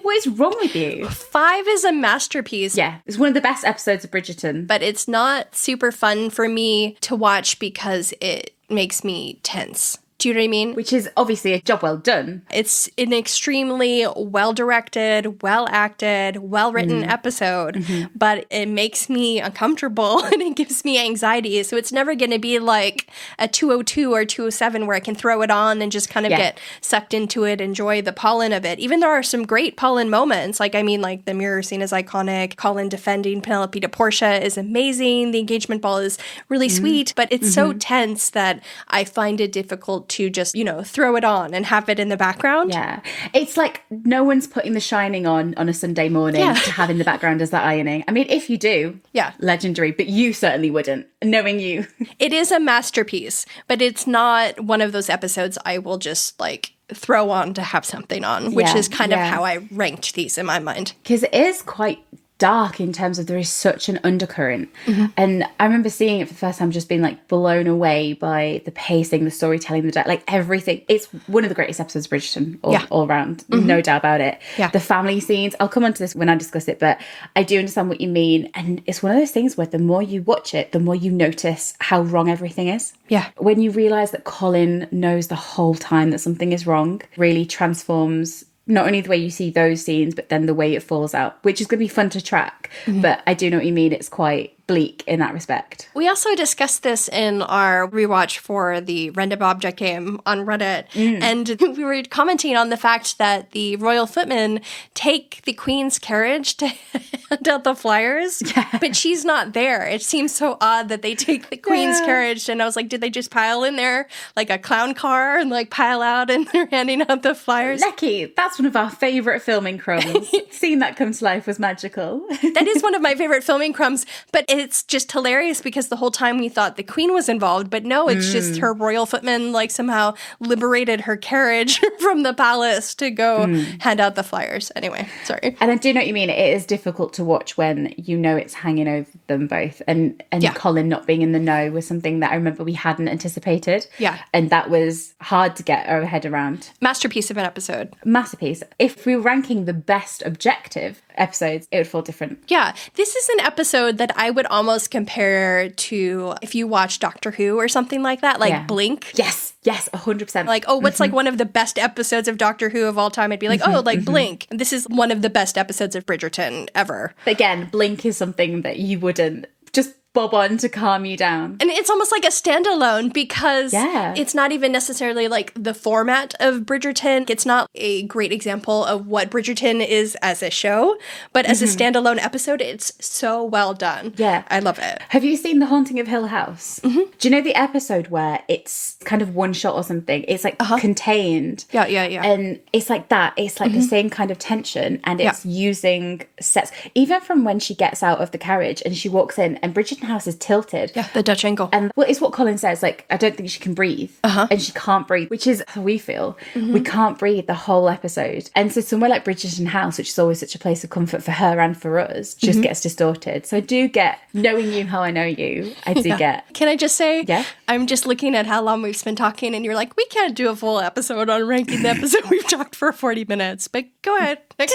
What is wrong with you? 5 is a masterpiece. Yeah, it's one of the best episodes of Bridgerton. But it's not super fun for me to watch because it makes me tense. Do you know what I mean? Which is obviously a job well done. It's an extremely well-directed, well-acted, well-written episode, but it makes me uncomfortable and it gives me anxiety. So it's never going to be like a 202 or 207 where I can throw it on and just kind of get sucked into it, enjoy the Polin of it. Even there are some great Polin moments. Like, I mean, like the mirror scene is iconic. Colin defending Penelope to Portia is amazing. The engagement ball is really sweet, but it's so tense that I find it difficult to just, you know, throw it on and have it in the background. Yeah. It's like no one's putting The Shining on a Sunday morning to have in the background as that ironing. I mean, if you do, legendary, but you certainly wouldn't, knowing you. It is a masterpiece, but it's not one of those episodes I will just like throw on to have something on, which is kind of how I ranked these in my mind. Because it is quite dark in terms of there is such an undercurrent. And I remember seeing it for the first time just being like blown away by the pacing, the storytelling, like everything. It's one of the greatest episodes of Bridgerton all around, no doubt about it. The family scenes, I'll come on to this when I discuss it, but I do understand what you mean. And it's one of those things where the more you watch it, the more you notice how wrong everything is. When you realise that Colin knows the whole time that something is wrong, really transforms not only the way you see those scenes, but then the way it falls out, which is going to be fun to track. But I do know what you mean. It's quite bleak in that respect. We also discussed this in our rewatch for the Random Object game on Reddit. And we were commenting on the fact that the royal footmen take the Queen's carriage to hand out the flyers, but she's not there. It seems so odd that they take the Queen's carriage. And I was like, did they just pile in there like a clown car and like pile out and they're handing out the flyers? Lechi, that's one of our favourite filming crumbs. Seeing that come to life was magical. That is one of my favorite filming crumbs, but it's just hilarious because the whole time we thought the Queen was involved, but no, it's just her royal footman like somehow liberated her carriage from the palace to go hand out the flyers. Anyway, sorry. And I do know what you mean. It is difficult to watch when you know it's hanging over them both. And Colin not being in the know was something that I remember we hadn't anticipated. And that was hard to get our head around. Masterpiece of an episode. Masterpiece. If we were ranking the best objective episodes, it would fall different. Yeah. This is an episode that I would almost compare to if you watch Doctor Who or something like that, like Blink. Yes, 100%. Like, oh, what's like one of the best episodes of Doctor Who of all time? I'd be like, oh, like Blink. This is one of the best episodes of Bridgerton ever. Again, Blink is something that you wouldn't just bob on to calm you down. And it's almost like a standalone because it's not even necessarily like the format of Bridgerton. It's not a great example of what Bridgerton is as a show, but as a standalone episode, it's so well done. Yeah. I love it. Have you seen The Haunting of Hill House? Do you know the episode where it's kind of one shot or something? It's like contained. Yeah. And it's like that. It's like the same kind of tension and it's using sets. Even from when she gets out of the carriage and she walks in and Bridgerton Bridgerton house is tilted. Yeah, the Dutch angle. And well, it's what Colin says, like, I don't think she can breathe. And she can't breathe, which is how we feel. We can't breathe the whole episode. And so somewhere like Bridgerton house, which is always such a place of comfort for her and for us, just gets distorted. So I do get, knowing you how I know you, I do get. Can I just say, Yeah. I'm just looking at how long we've spent talking, and you're like, we can't do a full episode on ranking the episode. We've talked for 40 minutes, but go ahead. Next,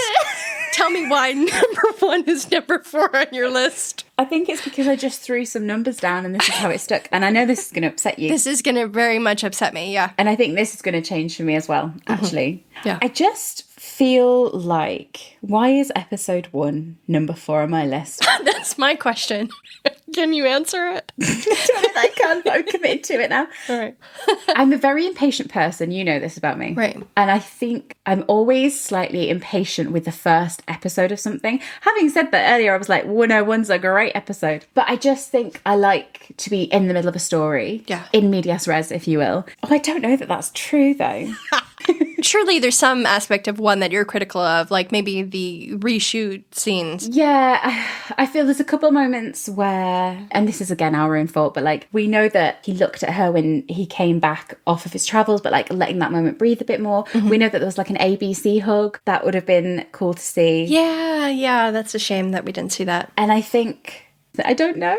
tell me why number 1 is number 4 on your list. I think it's because I just threw some numbers down and this is how it stuck. And I know this is going to upset you. This is going to very much upset me, yeah. And I think this is going to change for me as well, actually. Yeah. I just feel like, why is episode 1 number 4 on my list? That's my question. Can you answer it? I can, but I'm committed to it now. All right. I'm a very impatient person. You know this about me. Right. And I think I'm always slightly impatient with the first episode of something. Having said that earlier, I was like, 101's a great episode. But I just think I like to be in the middle of a story. Yeah. In medias res, if you will. Oh, I don't know that that's true, though. Surely there's some aspect of 1 that you're critical of, like maybe the reshoot scenes. Yeah, I feel there's a couple of moments where, and this is again our own fault, but like we know that he looked at her when he came back off of his travels, but like letting that moment breathe a bit more. We know that there was like an ABC hug. That would have been cool to see. Yeah, that's a shame that we didn't see that. And I think, I don't know.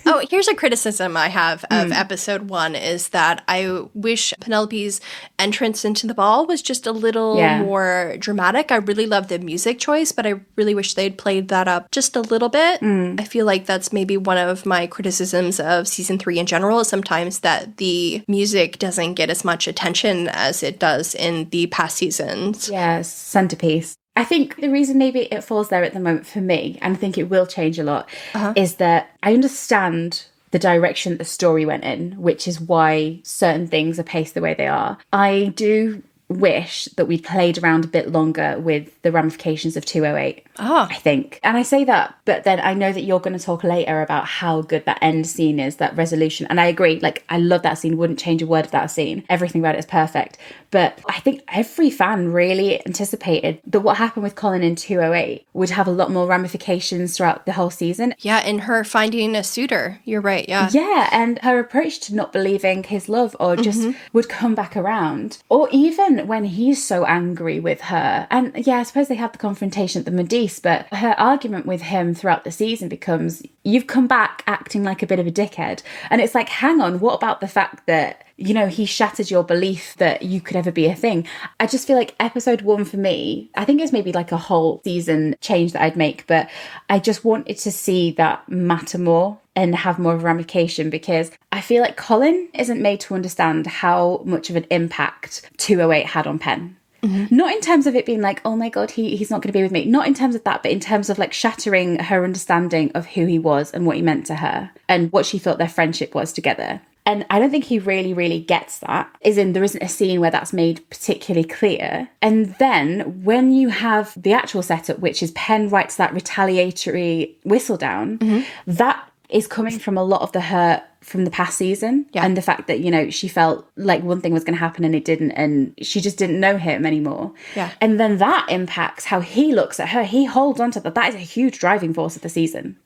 Oh, here's a criticism I have of episode 1 is that I wish Penelope's entrance into the ball was just a little more dramatic. I really love the music choice, but I really wish they'd played that up just a little bit. I feel like that's maybe one of my criticisms of season 3 in general, is sometimes that the music doesn't get as much attention as it does in the past seasons. Yes, centerpiece. I think the reason maybe it falls there at the moment for me, and I think it will change a lot, is that I understand the direction the story went in, which is why certain things are paced the way they are. I do wish that we'd played around a bit longer with the ramifications of 208. I think. And I say that, but then I know that you're going to talk later about how good that end scene is, that resolution. And I agree, like, I love that scene, wouldn't change a word of that scene. Everything about it is perfect. But I think every fan really anticipated that what happened with Colin in 208 would have a lot more ramifications throughout the whole season. Yeah, and her finding a suitor. You're right, yeah. Yeah, and her approach to not believing his love or just would come back around. Or even when he's so angry with her. And yeah, I suppose they have the confrontation at the Medici, but her argument with him throughout the season becomes, you've come back acting like a bit of a dickhead. And it's like, hang on, what about the fact that, you know, he shattered your belief that you could ever be a thing? I just feel like episode 1 for me, I think it's maybe like a whole season change that I'd make, but I just wanted to see that matter more and have more of a ramification, because I feel like Colin isn't made to understand how much of an impact 208 had on Penn. Not in terms of it being like, oh my God, he's not going to be with me. Not in terms of that, but in terms of like shattering her understanding of who he was and what he meant to her and what she thought their friendship was together. And I don't think he really, really gets that. As in, there isn't a scene where that's made particularly clear. And then when you have the actual setup, which is Penn writes that retaliatory whistle down, that is coming from a lot of the hurt from the past season, and the fact that, you know, she felt like one thing was going to happen and it didn't, and she just didn't know him anymore. And then that impacts how he looks at her. He holds on to that. That is a huge driving force of the season,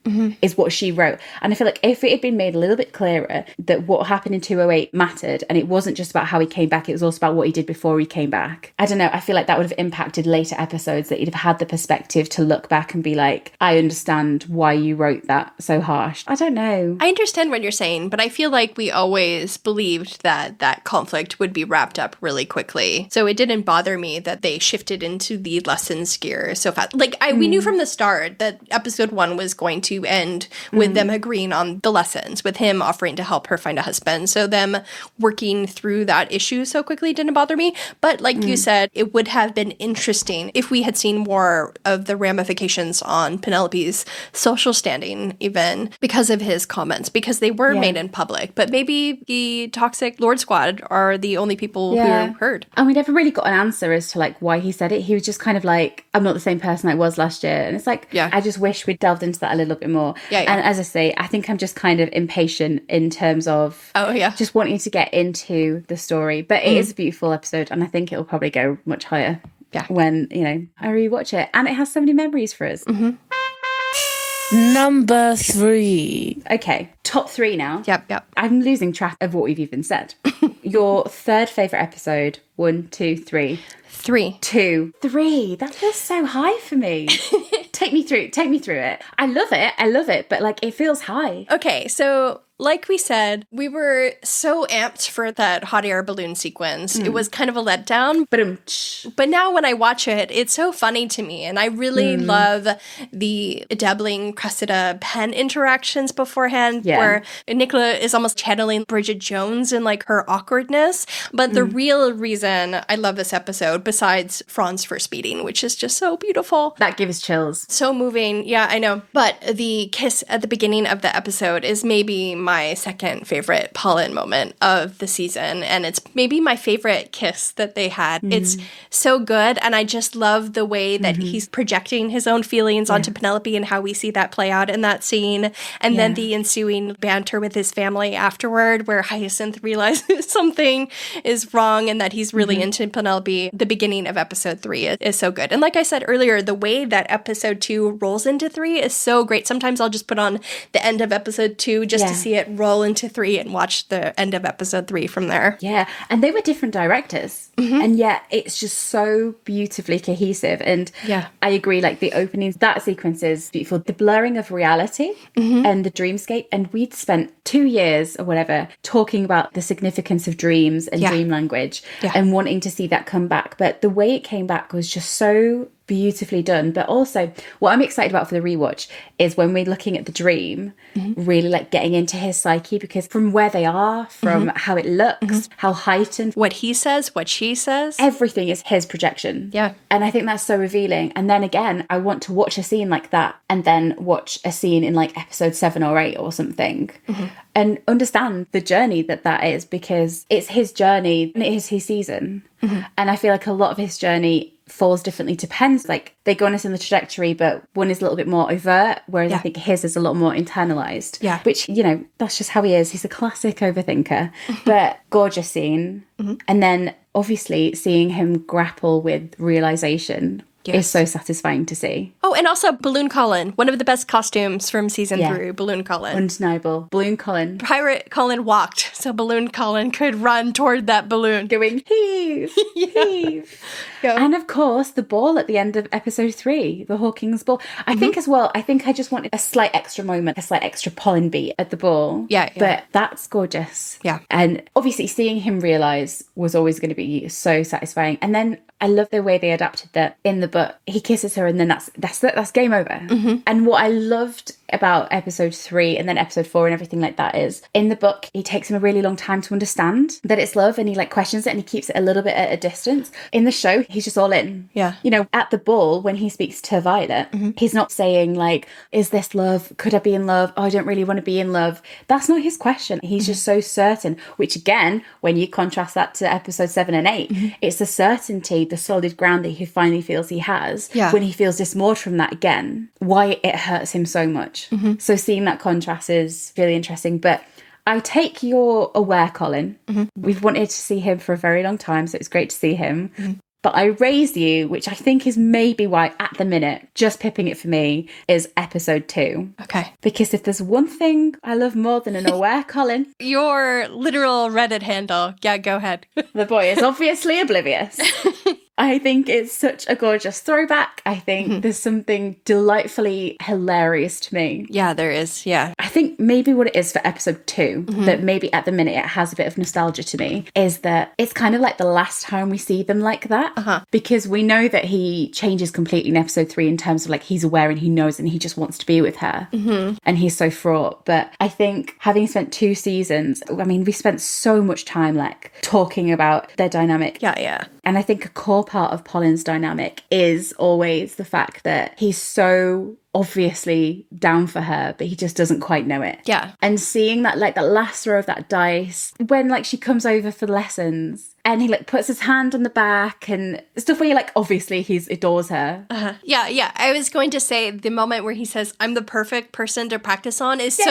is what she wrote. And I feel like if it had been made a little bit clearer that what happened in 208 mattered, and it wasn't just about how he came back, it was also about what he did before he came back, I don't know, I feel like that would have impacted later episodes, that you'd have had the perspective to look back and be like, I understand why you wrote that so harsh. I don't know. I understand what you're saying, but I feel like we always believed that that conflict would be wrapped up really quickly. So it didn't bother me that they shifted into the lessons gear so fast. Like, we knew from the start that episode 1 was going to end with them agreeing on the lessons, with him offering to help her find a husband. So them working through that issue so quickly didn't bother me. But like you said, it would have been interesting if we had seen more of the ramifications on Penelope's social standing, even because of his comments, because they were made in public. But maybe the toxic Lord Squad are the only people who heard. And we never really got an answer as to like why he said it. He was just kind of like, I'm not the same person I was last year. And it's like, I just wish we'd delved into that a little bit more. And as I say, I think I'm just kind of impatient in terms of just wanting to get into the story. But it is a beautiful episode, and I think it'll probably go much higher when, you know, I rewatch it. And it has so many memories for us. Number 3. Okay, top 3 now. Yep. I'm losing track of what we've even said. Your third favourite episode, 1, 2, 3. 3. 2. 3. That feels so high for me. Take me through it. I love it, but like it feels high. Okay, so like we said, we were so amped for that hot air balloon sequence. It was kind of a letdown. But now when I watch it, it's so funny to me. And I really love the Dabbling Cressida pen interactions beforehand, where Nicola is almost channeling Bridget Jones in like her awkwardness. But the real reason I love this episode, besides Franz first meeting, which is just so beautiful. That gives chills. So moving. Yeah, I know. But the kiss at the beginning of the episode is maybe my second favorite Polin moment of the season, and it's maybe my favorite kiss that they had. It's so good, and I just love the way that he's projecting his own feelings onto Penelope and how we see that play out in that scene, and then the ensuing banter with his family afterward, where Hyacinth realizes something is wrong and that he's really into Penelope. The beginning of episode 3 is so good, and like I said earlier, the way that episode 2 rolls into 3 is so great. Sometimes I'll just put on the end of episode 2 just to see it roll into 3 and watch the end of episode 3 from there. Yeah, and they were different directors, and yet it's just so beautifully cohesive. And I agree, like the openings, that sequence is beautiful. The blurring of reality and the dreamscape, and we'd spent 2 years or whatever talking about the significance of dreams and dream language and wanting to see that come back. But the way it came back was just so beautifully done. But also what I'm excited about for the rewatch is when we're looking at the dream, really like getting into his psyche, because from where they are, from how it looks, how heightened, what he says, what she says, everything is his projection. And I think that's so revealing. And then again, I want to watch a scene like that and then watch a scene in like episode 7 or 8 or something and understand the journey that is, because it's his journey and it is his season. And I feel like a lot of his journey falls differently, depends, like they go on a similar trajectory, but one is a little bit more overt, whereas I think his is a lot more internalized, which, you know, that's just how he is. He's a classic overthinker. But gorgeous scene. And then obviously seeing him grapple with realization is so satisfying to see. Oh, and also Balloon Colin, one of the best costumes from season 3, Balloon Colin. Undeniable. Balloon Colin. Pirate Colin walked, so Balloon Colin could run toward that balloon. Going, heave, heave. And of course, the ball at the end of episode 3, the Hawkins ball. I think as well, I just wanted a slight extra moment, a slight extra Polin beat at the ball. But that's gorgeous. And obviously seeing him realise was always going to be so satisfying. And then I love the way they adapted that in the book. He kisses her and then that's game over. And what I loved about episode 3 and then episode 4 and everything like that is, in the book, it takes him a really long time to understand that it's love, and he like questions it and he keeps it a little bit at a distance. In the show, he's just all in. You know, at the ball, when he speaks to Violet, he's not saying like, is this love? Could I be in love? Oh, I don't really want to be in love. That's not his question. He's just so certain, which again, when you contrast that to episode 7 and 8, it's the certainty, the solid ground that he finally feels he has when he feels dismoored from that again, why it hurts him so much. So seeing that contrast is really interesting. But I take your aware Colin. We've wanted to see him for a very long time, so it's great to see him. But I raise you, which I think is maybe why at the minute, just pipping it for me, is episode 2. Okay. Because if there's one thing I love more than an aware Colin... Your literal Reddit handle. Yeah, go ahead. The boy is obviously oblivious. I think it's such a gorgeous throwback. I think there's something delightfully hilarious to me. Yeah, there is. Yeah. I think maybe what it is for episode 2, that maybe at the minute it has a bit of nostalgia to me, is that it's kind of like the last time we see them like that. Because we know that he changes completely in episode 3 in terms of like he's aware and he knows and he just wants to be with her. And he's so fraught. But I think having spent 2 seasons, I mean, we spent so much time like talking about their dynamic. Yeah. And I think a core part of Polin's dynamic is always the fact that he's so obviously down for her, but he just doesn't quite know it. And seeing that, like, that last row of that dice, when, like, she comes over for lessons and he, like, puts his hand on the back and stuff where you're like, obviously he adores her. Yeah. I was going to say the moment where he says, I'm the perfect person to practice on is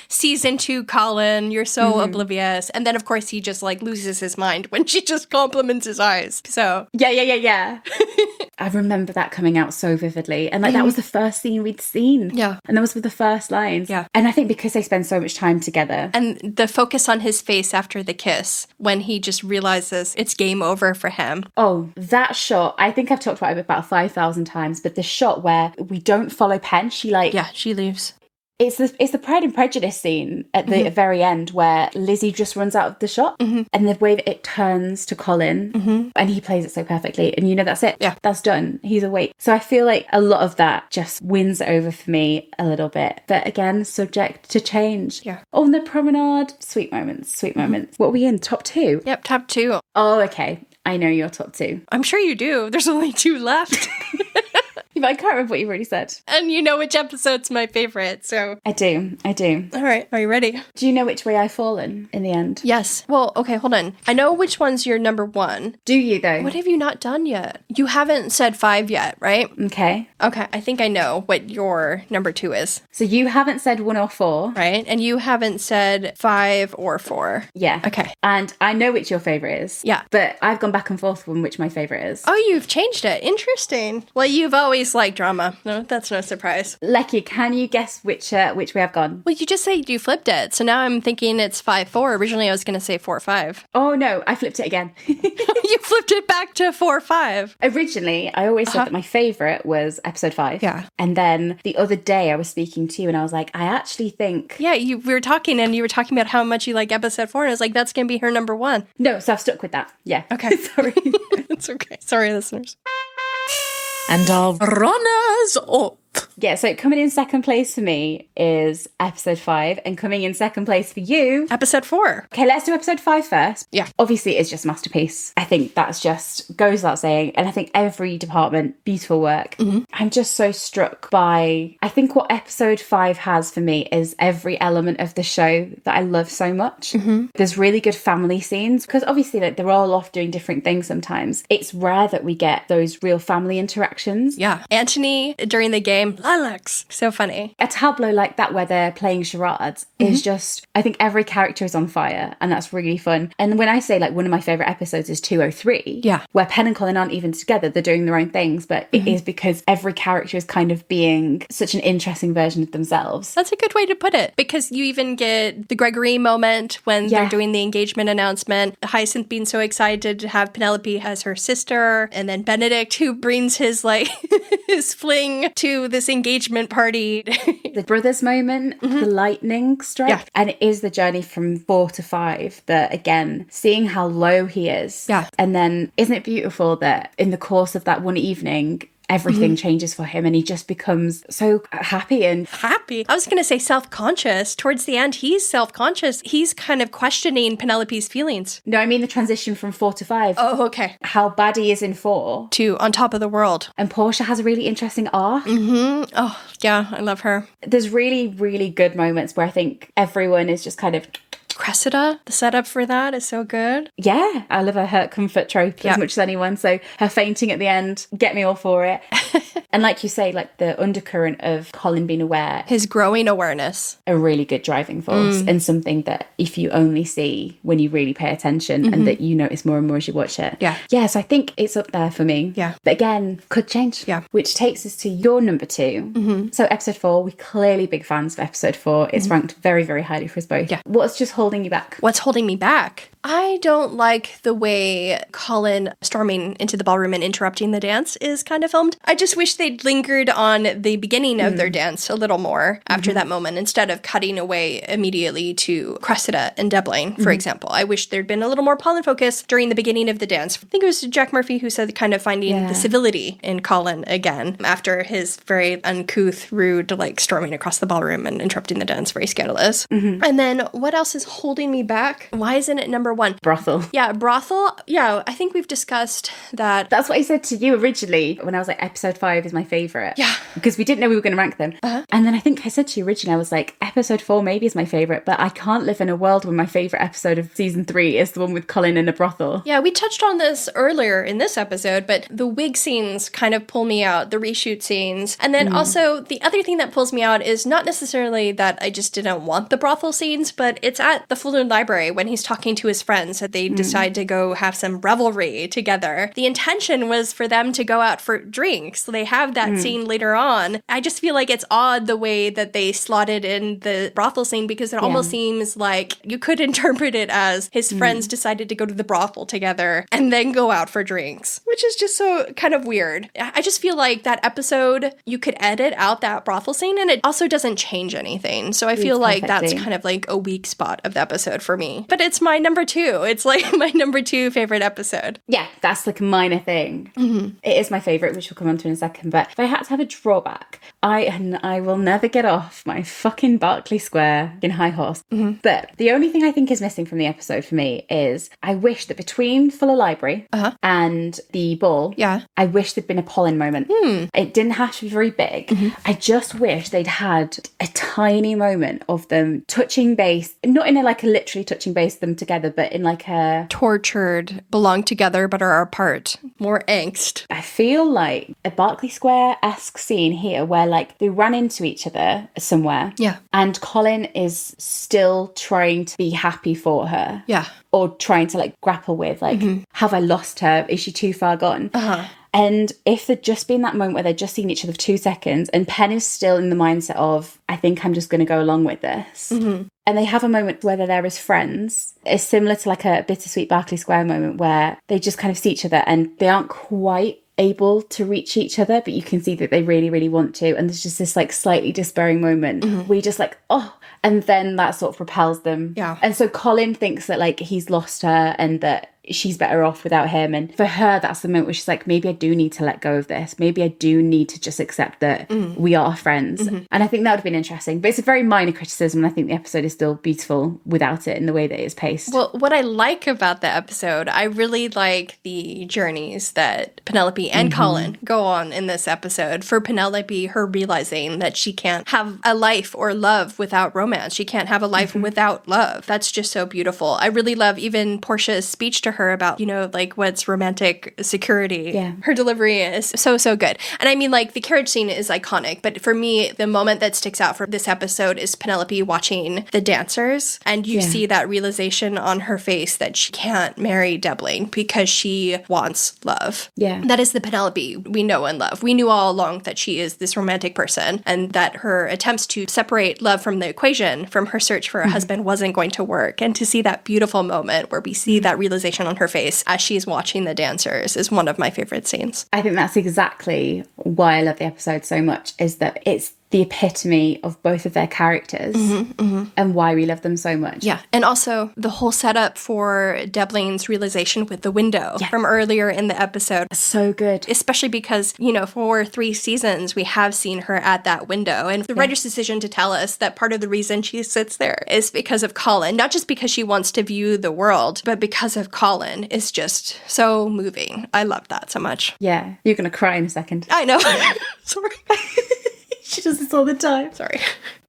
season 2 Colin, you're so oblivious. And then, of course, he just, like, loses his mind when she just compliments his eyes. So. Yeah. I remember that coming out so vividly. And, like, that was the first scene we we'd seen. Yeah. And those were the first lines. Yeah. And I think because they spend so much time together. And the focus on his face after the kiss, when he just realizes it's game over for him. Oh, that shot, I think I've talked about it about 5,000 times, but the shot where we don't follow Pen, she she leaves. It's the Pride and Prejudice scene at the very end where Lizzie just runs out of the shop and the way that it turns to Colin and he plays it so perfectly and that's it. Yeah. That's done. He's awake. So I feel like a lot of that just wins over for me a little bit. But again, subject to change. Yeah. On the promenade, sweet moments. What are we in? Top 2? Yep, top 2. Oh, okay. I know your top 2. I'm sure you do. There's only 2 left. But I can't remember what you've already said. And you know which episode's my favorite, so... I do. All right, are you ready? Do you know which way I've fallen in the end? Yes. Well, okay, hold on. I know which one's your number 1. Do you, though? What have you not done yet? You haven't said 5 yet, right? Okay. Okay, I think I know what your number 2 is. So you haven't said 1 or 4. Right? And you haven't said 5 or 4. Yeah. Okay. And I know which your favourite is. Yeah. But I've gone back and forth on which my favourite is. Oh, you've changed it. Interesting. Well, you've always liked drama. No, that's no surprise. Lechi, can you guess which way I've gone? Well, you just said you flipped it. So now I'm thinking it's 5-4. Originally, I was going to say 4-5. Oh, no, I flipped it again. You flipped it back to 4-5. Originally, I always said that my favourite was episode 5. Yeah. And then the other day I was speaking to you and I was like, I actually think... Yeah, we were talking and you were talking about how much you like episode 4. And I was like, that's going to be her number 1. No, so I've stuck with that. Yeah. Okay. Sorry. It's okay. Sorry, listeners. And our runners up. Yeah, so coming in second place for me is episode 5, and coming in second place for you... Episode 4. Okay, let's do episode 5 first. Yeah. Obviously, it's just masterpiece. I think that's just goes without saying, and I think every department, beautiful work. I'm just so struck by... I think what episode 5 has for me is every element of the show that I love so much. There's really good family scenes, because obviously they're all off doing different things sometimes. It's rare that we get those real family interactions. Yeah. Anthony, during the game, lilacs. So funny. A tableau like that where they're playing charades is just, I think every character is on fire and that's really fun. And when I say like one of my favourite episodes is 203, where Pen and Colin aren't even together, they're doing their own things, but it is because every character is kind of being such an interesting version of themselves. That's a good way to put it, because you even get the Gregory moment when they're doing the engagement announcement, Hyacinth being so excited to have Penelope as her sister, and then Benedict who brings his like his fling to this engagement party. The brothers moment, the lightning strike, and it is the journey from 4 to 5 that, again, seeing how low he is. Yeah. And then isn't it beautiful that in the course of that one evening, everything changes for him and he just becomes so happy and... Happy? I was going to say self-conscious. Towards the end, he's self-conscious. He's kind of questioning Penelope's feelings. No, I mean the transition from 4 to 5. Oh, okay. How bad he is in 4. To On Top of the World. And Portia has a really interesting arc. Oh, yeah, I love her. There's really, really good moments where I think everyone is just kind of... Cressida, the setup for that is so good. Yeah, I love her hurt comfort trope as much as anyone. So her fainting at the end, get me all for it. And like you say, like the undercurrent of Colin being aware. His growing awareness. A really good driving force and something that if you only see when you really pay attention and that you notice more and more as you watch it. Yeah. Yeah, so I think it's up there for me. Yeah. But again, could change. Yeah. Which takes us to your number 2. So episode 4, we're clearly big fans of episode 4. It's ranked very, very highly for us both. Yeah. What's just holding you back? What's holding me back? I don't like the way Colin storming into the ballroom and interrupting the dance is kind of filmed. I just wish they'd lingered on the beginning of their dance a little more after that moment instead of cutting away immediately to Cressida and Deblaine, for example. I wish there'd been a little more Polin focus during the beginning of the dance. I think it was Jack Murphy who said kind of finding the civility in Colin again after his very uncouth, rude, like storming across the ballroom and interrupting the dance, very scandalous. And then what else is holding me back? Why isn't it number 1? Brothel. Yeah, brothel. Yeah, I think we've discussed that. That's what I said to you originally when I was like, episode 5 is my favourite. Yeah. Because we didn't know we were going to rank them. And then I think I said to you originally, I was like, episode 4 maybe is my favourite, but I can't live in a world where my favourite episode of season 3 is the one with Colin in a brothel. Yeah, we touched on this earlier in this episode, but the wig scenes kind of pull me out, the reshoot scenes. And then also the other thing that pulls me out is not necessarily that I just didn't want the brothel scenes, but it's at at the Floral Library when he's talking to his friends that they decide to go have some revelry together. The intention was for them to go out for drinks. So they have that scene later on. I just feel like it's odd the way that they slotted in the brothel scene because it almost seems like you could interpret it as his friends decided to go to the brothel together and then go out for drinks, which is just so kind of weird. I just feel like that episode, you could edit out that brothel scene and it also doesn't change anything. So I feel like that's kind of like a weak spot of the episode for me. But it's my number 2. It's like my number 2 favorite episode. Yeah, that's like a minor thing. It is my favourite, which we'll come on to in a second. But if I had to have a drawback, I will never get off my fucking Berkeley Square in high horse. But the only thing I think is missing from the episode for me is I wish that between Fuller Library and the ball, I wish there'd been a Polin moment. It didn't have to be very big. I just wish they'd had a tiny moment of them touching base, not in a like a literally touching base them together, but in like a tortured, belong together but are apart, more angst. I feel like a Berkeley Square-esque scene here where like they run into each other somewhere. Yeah. And Colin is still trying to be happy for her. Yeah. Or trying to like grapple with like, have I lost her? Is she too far gone? And if there'd just been that moment where they'd just seen each other for 2 seconds and Penn is still in the mindset of, I think I'm just going to go along with this. And they have a moment where they're there as friends. It's similar to like a bittersweet Berkeley Square moment where they just kind of see each other and they aren't quite able to reach each other, but you can see that they really, really want to. And there's just this like slightly despairing moment where you're just like, oh, and then that sort of propels them. Yeah. And so Colin thinks that like he's lost her and that she's better off without him. And for her, that's the moment where she's like, maybe I do need to let go of this. Maybe I do need to just accept that we are friends. And I think that would have been interesting. But it's a very minor criticism. And I think the episode is still beautiful without it in the way that it's paced. Well, what I like about the episode, I really like the journeys that Penelope and Colin go on in this episode. For Penelope, her realizing that she can't have a life or love without romance. She can't have a life without love. That's just so beautiful. I really love even Portia's speech to her about, you know, like what's romantic security. Yeah. Her delivery is so, so good. And I mean, like the carriage scene is iconic, but for me, the moment that sticks out from this episode is Penelope watching the dancers. And you see that realization on her face that she can't marry Debling because she wants love. Yeah. That is the Penelope we know and love. We knew all along that she is this romantic person and that her attempts to separate love from the equation from her search for a husband wasn't going to work. And to see that beautiful moment where we see that realization on her face as she's watching the dancers is one of my favorite scenes. I think that's exactly why I love the episode so much, is that it's the epitome of both of their characters and why we love them so much. Yeah. And also the whole setup for Debling's realization with the window from earlier in the episode. So good. Especially because, you know, for 3 seasons, we have seen her at that window. And the writer's decision to tell us that part of the reason she sits there is because of Colin. Not just because she wants to view the world, but because of Colin is just so moving. I love that so much. Yeah. You're going to cry in a second. I know. Sorry. She does this all the time. Sorry.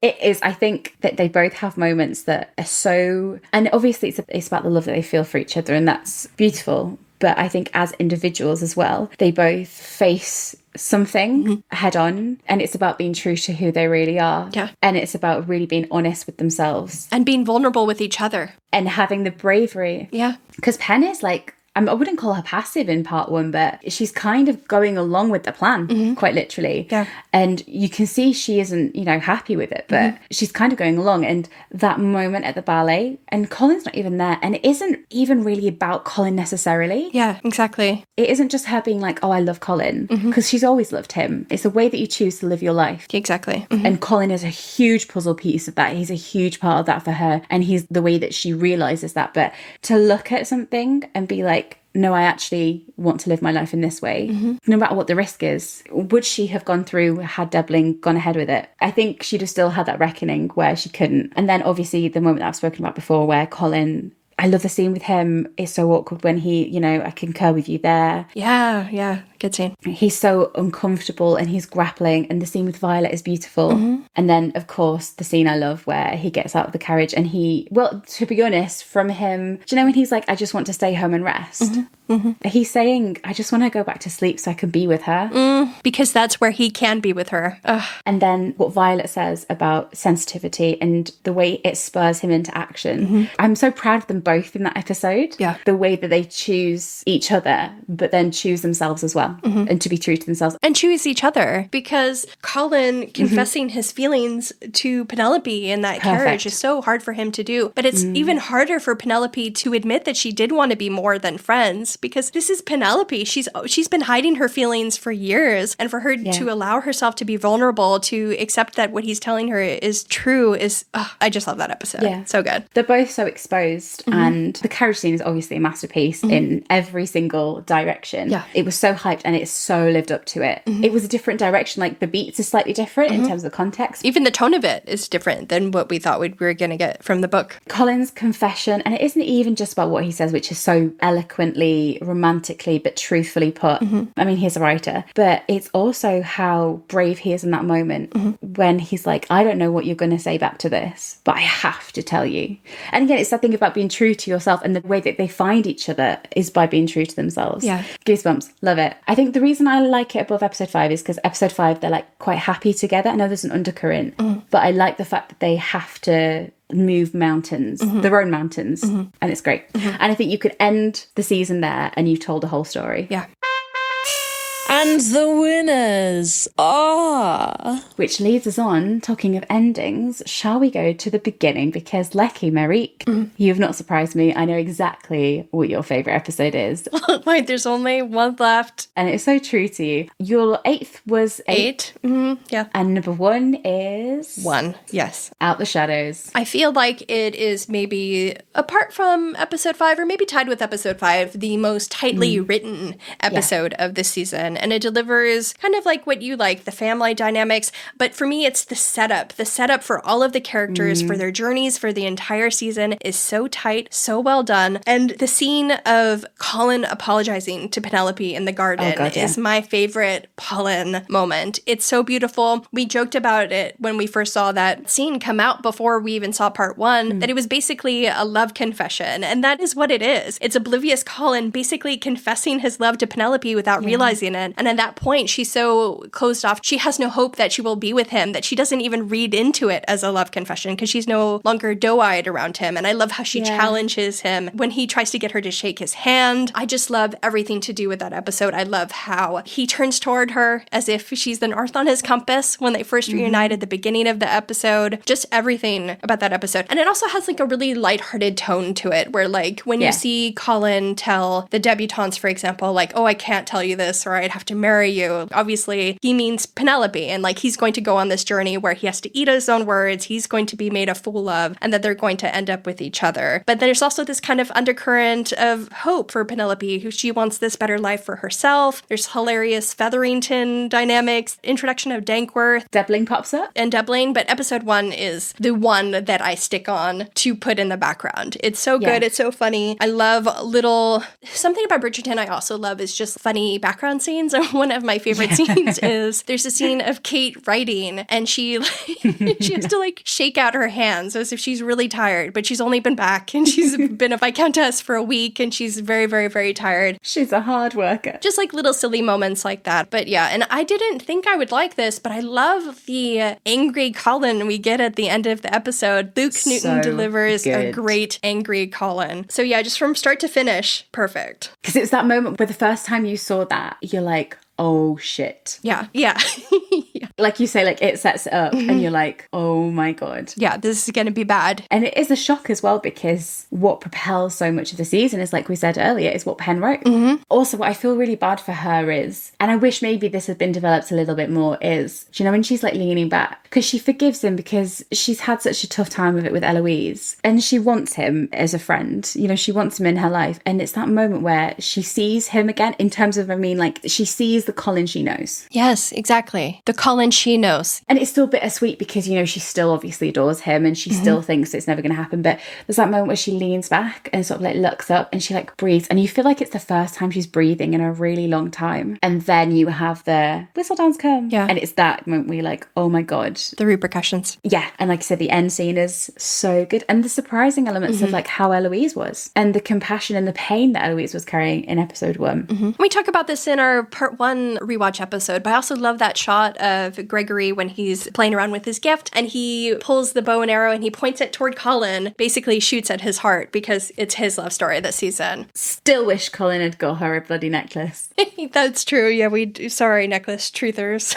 It is, I think, that they both have moments that are so... And obviously it's about the love that they feel for each other, and that's beautiful. But I think as individuals as well, they both face something head on, and it's about being true to who they really are. Yeah. And it's about really being honest with themselves. And being vulnerable with each other. And having the bravery. Yeah. Because Penn is like... I wouldn't call her passive in part 1, but she's kind of going along with the plan, quite literally. Yeah. And you can see she isn't, you know, happy with it, but she's kind of going along. And that moment at the ballet, and Colin's not even there, and it isn't even really about Colin necessarily. Yeah, exactly. It isn't just her being like, oh, I love Colin, because she's always loved him. It's the way that you choose to live your life. Exactly. And Colin is a huge puzzle piece of that. He's a huge part of that for her. And he's the way that she realizes that. But to look at something and be like, no, I actually want to live my life in this way, no matter what the risk is. Would she have gone through had Debling gone ahead with it? I think she'd have still had that reckoning where she couldn't. And then obviously the moment that I've spoken about before where Colin... I love the scene with him. It's so awkward when he, you know, I concur with you there. Yeah, yeah. good scene. He's so uncomfortable and he's grappling, and the scene with Violet is beautiful. And then, of course, the scene I love where he gets out of the carriage and to be honest, from him, do you know when he's like, I just want to stay home and rest? He's saying, I just want to go back to sleep so I can be with her. Because that's where he can be with her. Ugh. And then what Violet says about sensitivity and the way it spurs him into action. I'm so proud of them both in that episode. Yeah. The way that they choose each other, but then choose themselves as well, and to be true to themselves. And choose each other, because Colin confessing his feelings to Penelope in that carriage is so hard for him to do. But it's even harder for Penelope to admit that she did want to be more than friends, because this is Penelope. She's been hiding her feelings for years, and for her to allow herself to be vulnerable, to accept that what he's telling her is true is, I just love that episode. Yeah. So good. They're both so exposed, and the carriage scene is obviously a masterpiece in every single direction. Yeah. It was so hyped and it so lived up to it. It was a different direction, like the beats are slightly different in terms of the context. Even the tone of it is different than what we thought we were going to get from the book. Colin's confession, and it isn't even just about what he says, which is so eloquently, romantically, but truthfully put. I mean, he's a writer, but it's also how brave he is in that moment when he's like, I don't know what you're going to say back to this, but I have to tell you. And again, it's that thing about being true to yourself, and the way that they find each other is by being true to themselves. Yeah. Goosebumps. Love it. I think the reason I like it above episode 5 is because episode 5, they're like quite happy together. I know there's an undercurrent, but I like the fact that they have to move mountains, their own mountains, and it's great. And I think you could end the season there and you've told a whole story. Yeah. And the winners are... Which leads us on, talking of endings, shall we go to the beginning? Because Lechi, Marique, you've not surprised me. I know exactly what your favourite episode is. Wait, there's only one left. And it's so true to you. Your 8th was 8. Yeah. And number 1 is... 1, yes. Out the Shadows. I feel like it is maybe, apart from episode 5, or maybe tied with episode 5, the most tightly written episode of this season. And it delivers kind of like what you like, the family dynamics. But for me, it's the setup. The setup for all of the characters, for their journeys, for the entire season is so tight, so well done. And the scene of Colin apologizing to Penelope in the garden is my favorite Polin moment. It's so beautiful. We joked about it when we first saw that scene come out before we even saw part 1, that it was basically a love confession. And that is what it is. It's oblivious Colin basically confessing his love to Penelope without realizing it. And at that point, she's so closed off. She has no hope that she will be with him, that she doesn't even read into it as a love confession because she's no longer doe-eyed around him. And I love how she challenges him when he tries to get her to shake his hand. I just love everything to do with that episode. I love how he turns toward her as if she's the north on his compass when they first reunite at the beginning of the episode. Just everything about that episode. And it also has like a really lighthearted tone to it where like when you see Colin tell the debutantes, for example, like, oh, I can't tell you this, or I'd have to marry you. Obviously, he means Penelope, and like he's going to go on this journey where he has to eat his own words, he's going to be made a fool of, and that they're going to end up with each other. But there's also this kind of undercurrent of hope for Penelope, who she wants this better life for herself. There's hilarious Featherington dynamics, introduction of Dankworth. Debbling pops up. And Debbling, but episode 1 is the one that I stick on to put in the background. It's so good, it's so funny. I love something about Bridgerton I also love is just funny background scenes. One of my favorite scenes is there's a scene of Kate writing and she has to like shake out her hands as if she's really tired, but she's only been back and she's been a Viscountess for a week and she's very, very, very tired. She's a hard worker. Just like little silly moments like that. But yeah, and I didn't think I would like this, but I love the angry Colin we get at the end of the episode. Luke Newton delivers a great angry Colin. So yeah, just from start to finish, perfect. Because it was that moment where the first time you saw that, you're like, oh shit. Yeah. Like you say, like it sets it up and you're like, oh my God. Yeah, this is going to be bad. And it is a shock as well because what propels so much of the season is, like we said earlier, is what Penn wrote. Also, what I feel really bad for her is, and I wish maybe this had been developed a little bit more, is, do you know, when she's like leaning back, because she forgives him because she's had such a tough time of it with Eloise and she wants him as a friend, you know, she wants him in her life. And it's that moment where she sees him again in terms of, I mean, like she sees the Colin she knows. Yes, exactly. The Colin And she knows. And it's still bittersweet because, you know, she still obviously adores him and she still thinks it's never going to happen. But there's that moment where she leans back and sort of like looks up and she like breathes. And you feel like it's the first time she's breathing in a really long time. And then you have the whistle dance come. Yeah. And it's that moment where you're like, oh my God. The repercussions. Yeah. And like I said, the end scene is so good. And the surprising elements of like how Eloise was and the compassion and the pain that Eloise was carrying in episode 1. We talk about this in our part 1 rewatch episode, but I also love that shot of Gregory when he's playing around with his gift and he pulls the bow and arrow and he points it toward Colin, basically shoots at his heart because it's his love story this season. Still wish Colin had got her a bloody necklace. That's true. Yeah, we do. Sorry, necklace truthers.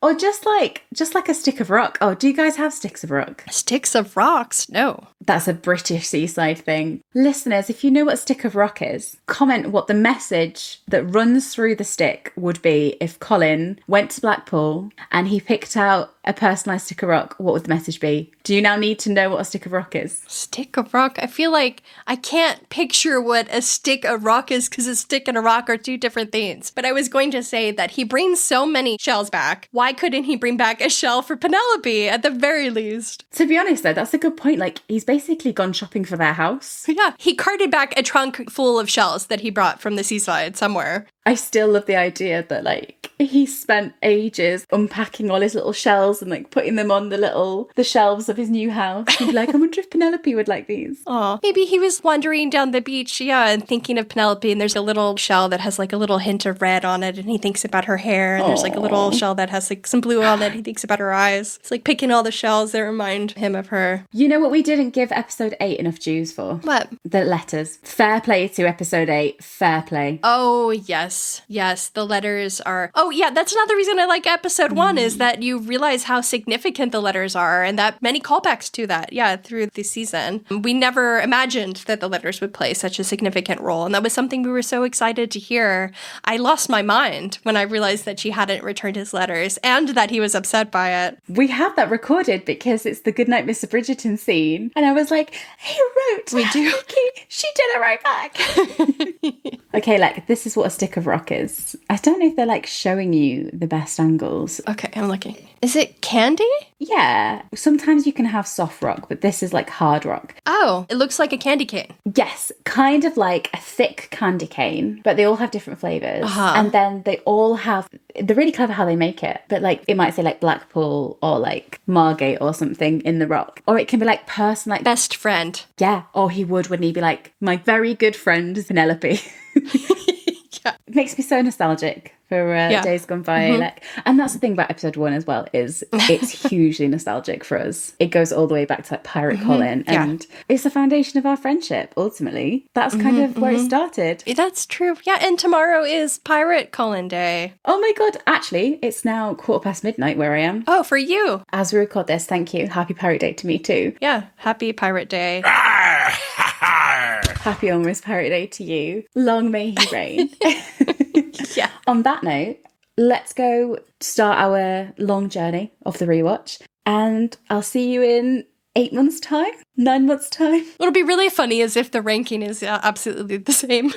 Or just like a stick of rock. Oh, do you guys have sticks of rock? Sticks of rocks? No. That's a British seaside thing. Listeners, if you know what a stick of rock is, comment what the message that runs through the stick would be if Colin went to Blackpool and he picked out a personalised stick of rock. What would the message be? Do you now need to know what a stick of rock is? Stick of rock? I feel like I can't picture what a stick of rock is because a stick and a rock are two different things. But I was going to say that he brings so many shells back. Why couldn't he bring back a shell for Penelope at the very least? To be honest, though, that's a good point. Like, he's basically gone shopping for their house. Yeah, he carted back a trunk full of shells that he brought from the seaside somewhere. I still love the idea that, like, he spent ages unpacking all his little shells and, like, putting them on the shelves of his new house. He'd be like, I wonder if Penelope would like these. Aw. Maybe he was wandering down the beach, and thinking of Penelope, and there's a little shell that has, like, a little hint of red on it, and he thinks about her hair, and there's, like, a little shell that has, like, some blue on it, he thinks about her eyes. It's like picking all the shells that remind him of her. You know what we didn't give episode 8 enough dues for? What? The letters. Fair play to episode 8. Fair play. Oh, yes. Yes, the letters are... Oh, yeah, that's another reason I like episode 1 is that you realize how significant the letters are and that many callbacks to that, through the season. We never imagined that the letters would play such a significant role, and that was something we were so excited to hear. I lost my mind when I realized that she hadn't returned his letters and that he was upset by it. We have that recorded because it's the Goodnight Mr. Bridgerton scene, and I was like, he wrote. We do. She did it right back. Okay, like, this is what a stick of rock is. I don't know if they're, like, showing you the best angles. Okay, I'm looking. Is it candy? Yeah. Sometimes you can have soft rock, but this is, like, hard rock. Oh, it looks like a candy cane. Yes, kind of like a thick candy cane, but they all have different flavours. And then they all have... They're really clever how they make it, but, like, it might say, like, Blackpool or, like, Margate or something in the rock. Or it can be, like, person, like... Best friend. Yeah. Or he would, wouldn't he, be like, my very good friend, Penelope. Yeah. It makes me so nostalgic for days gone by. Like, and that's the thing about episode 1 as well, is it's hugely nostalgic for us. It goes all the way back to, like, Pirate Colin, and it's the foundation of our friendship, ultimately. That's kind of where it started. That's true. Yeah, and tomorrow is Pirate Colin Day. Oh my God, actually, it's now midnight where I am. Oh, for you. As we record this, thank you. Happy Pirate Day to me too. Yeah, happy Pirate Day. Happy almost Pirate Day to you. Long may he reign. Yeah. On that note, let's go start our long journey of the rewatch. And I'll see you in 8 months' time? 9 months' time? What'll be really funny is if the ranking is absolutely the same.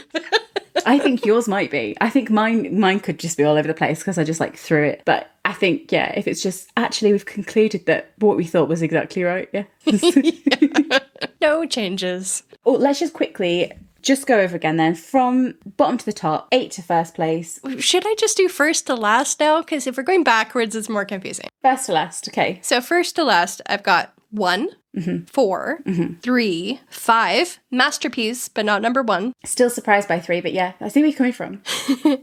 I think yours might be. I think mine could just be all over the place because I just, like, threw it. But I think, if it's just, actually, we've concluded that what we thought was exactly right, yeah. No changes. Oh, let's just quickly just go over again then. From bottom to the top, 8 to first place. Should I just do first to last now? Because if we're going backwards, it's more confusing. First to last, okay. So first to last, I've got 1, 4, 3, 5, masterpiece, but not number 1. Still surprised by 3, but yeah, I see where you're coming from.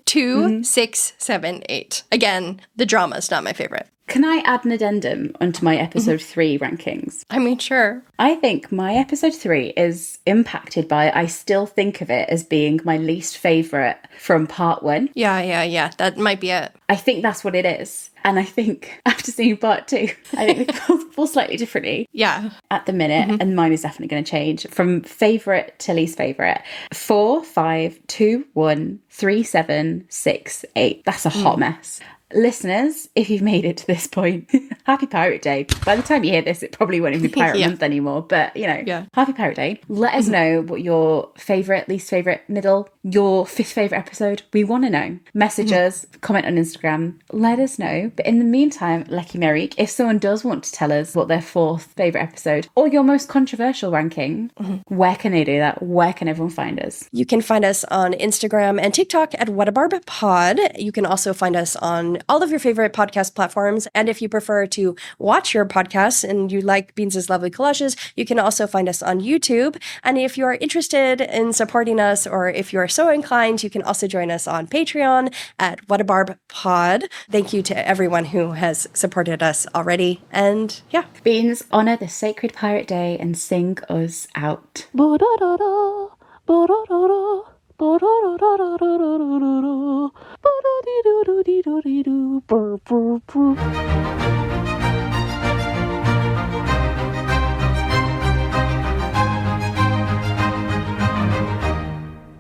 2, 6, 7, 8. Again, the drama's not my favorite. Can I add an addendum onto my episode 3 rankings? I mean, sure. I think my episode 3 is impacted by, I still think of it as being my least favourite from part 1. Yeah. That might be it. I think that's what it is. And I think after seeing part 2, I think they feel slightly differently. Yeah. At the minute, and mine is definitely going to change from favourite to least favourite. 4, 5, 2, 1, 3, 7, 6, 8. That's a hot mess. listeners, if you've made it to this point, happy Pirate Day. By the time you hear this, it probably won't even be Pirate Month anymore, but happy Pirate Day. Let us know what your favourite, least favourite, middle, your fifth favourite episode. We want to know. Message us, comment on Instagram, let us know. But in the meantime, Lechi Merrick, if someone does want to tell us what their fourth favourite episode or your most controversial ranking, where can they do that? Where can everyone find us? You can find us on Instagram and TikTok at whatabarb.pod. You can also find us on all of your favorite podcast platforms. And if you prefer to watch your podcasts and you like Beans' lovely collages, you can also find us on YouTube. And if you are interested in supporting us, or if you are so inclined, you can also join us on Patreon at whatabarb.pod. Thank you to everyone who has supported us already. And yeah. Beans, honour the sacred Pirate Day and sing us out.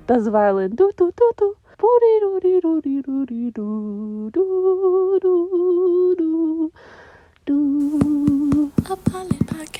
Das violin. Do do do do. Do. A Polin podcast.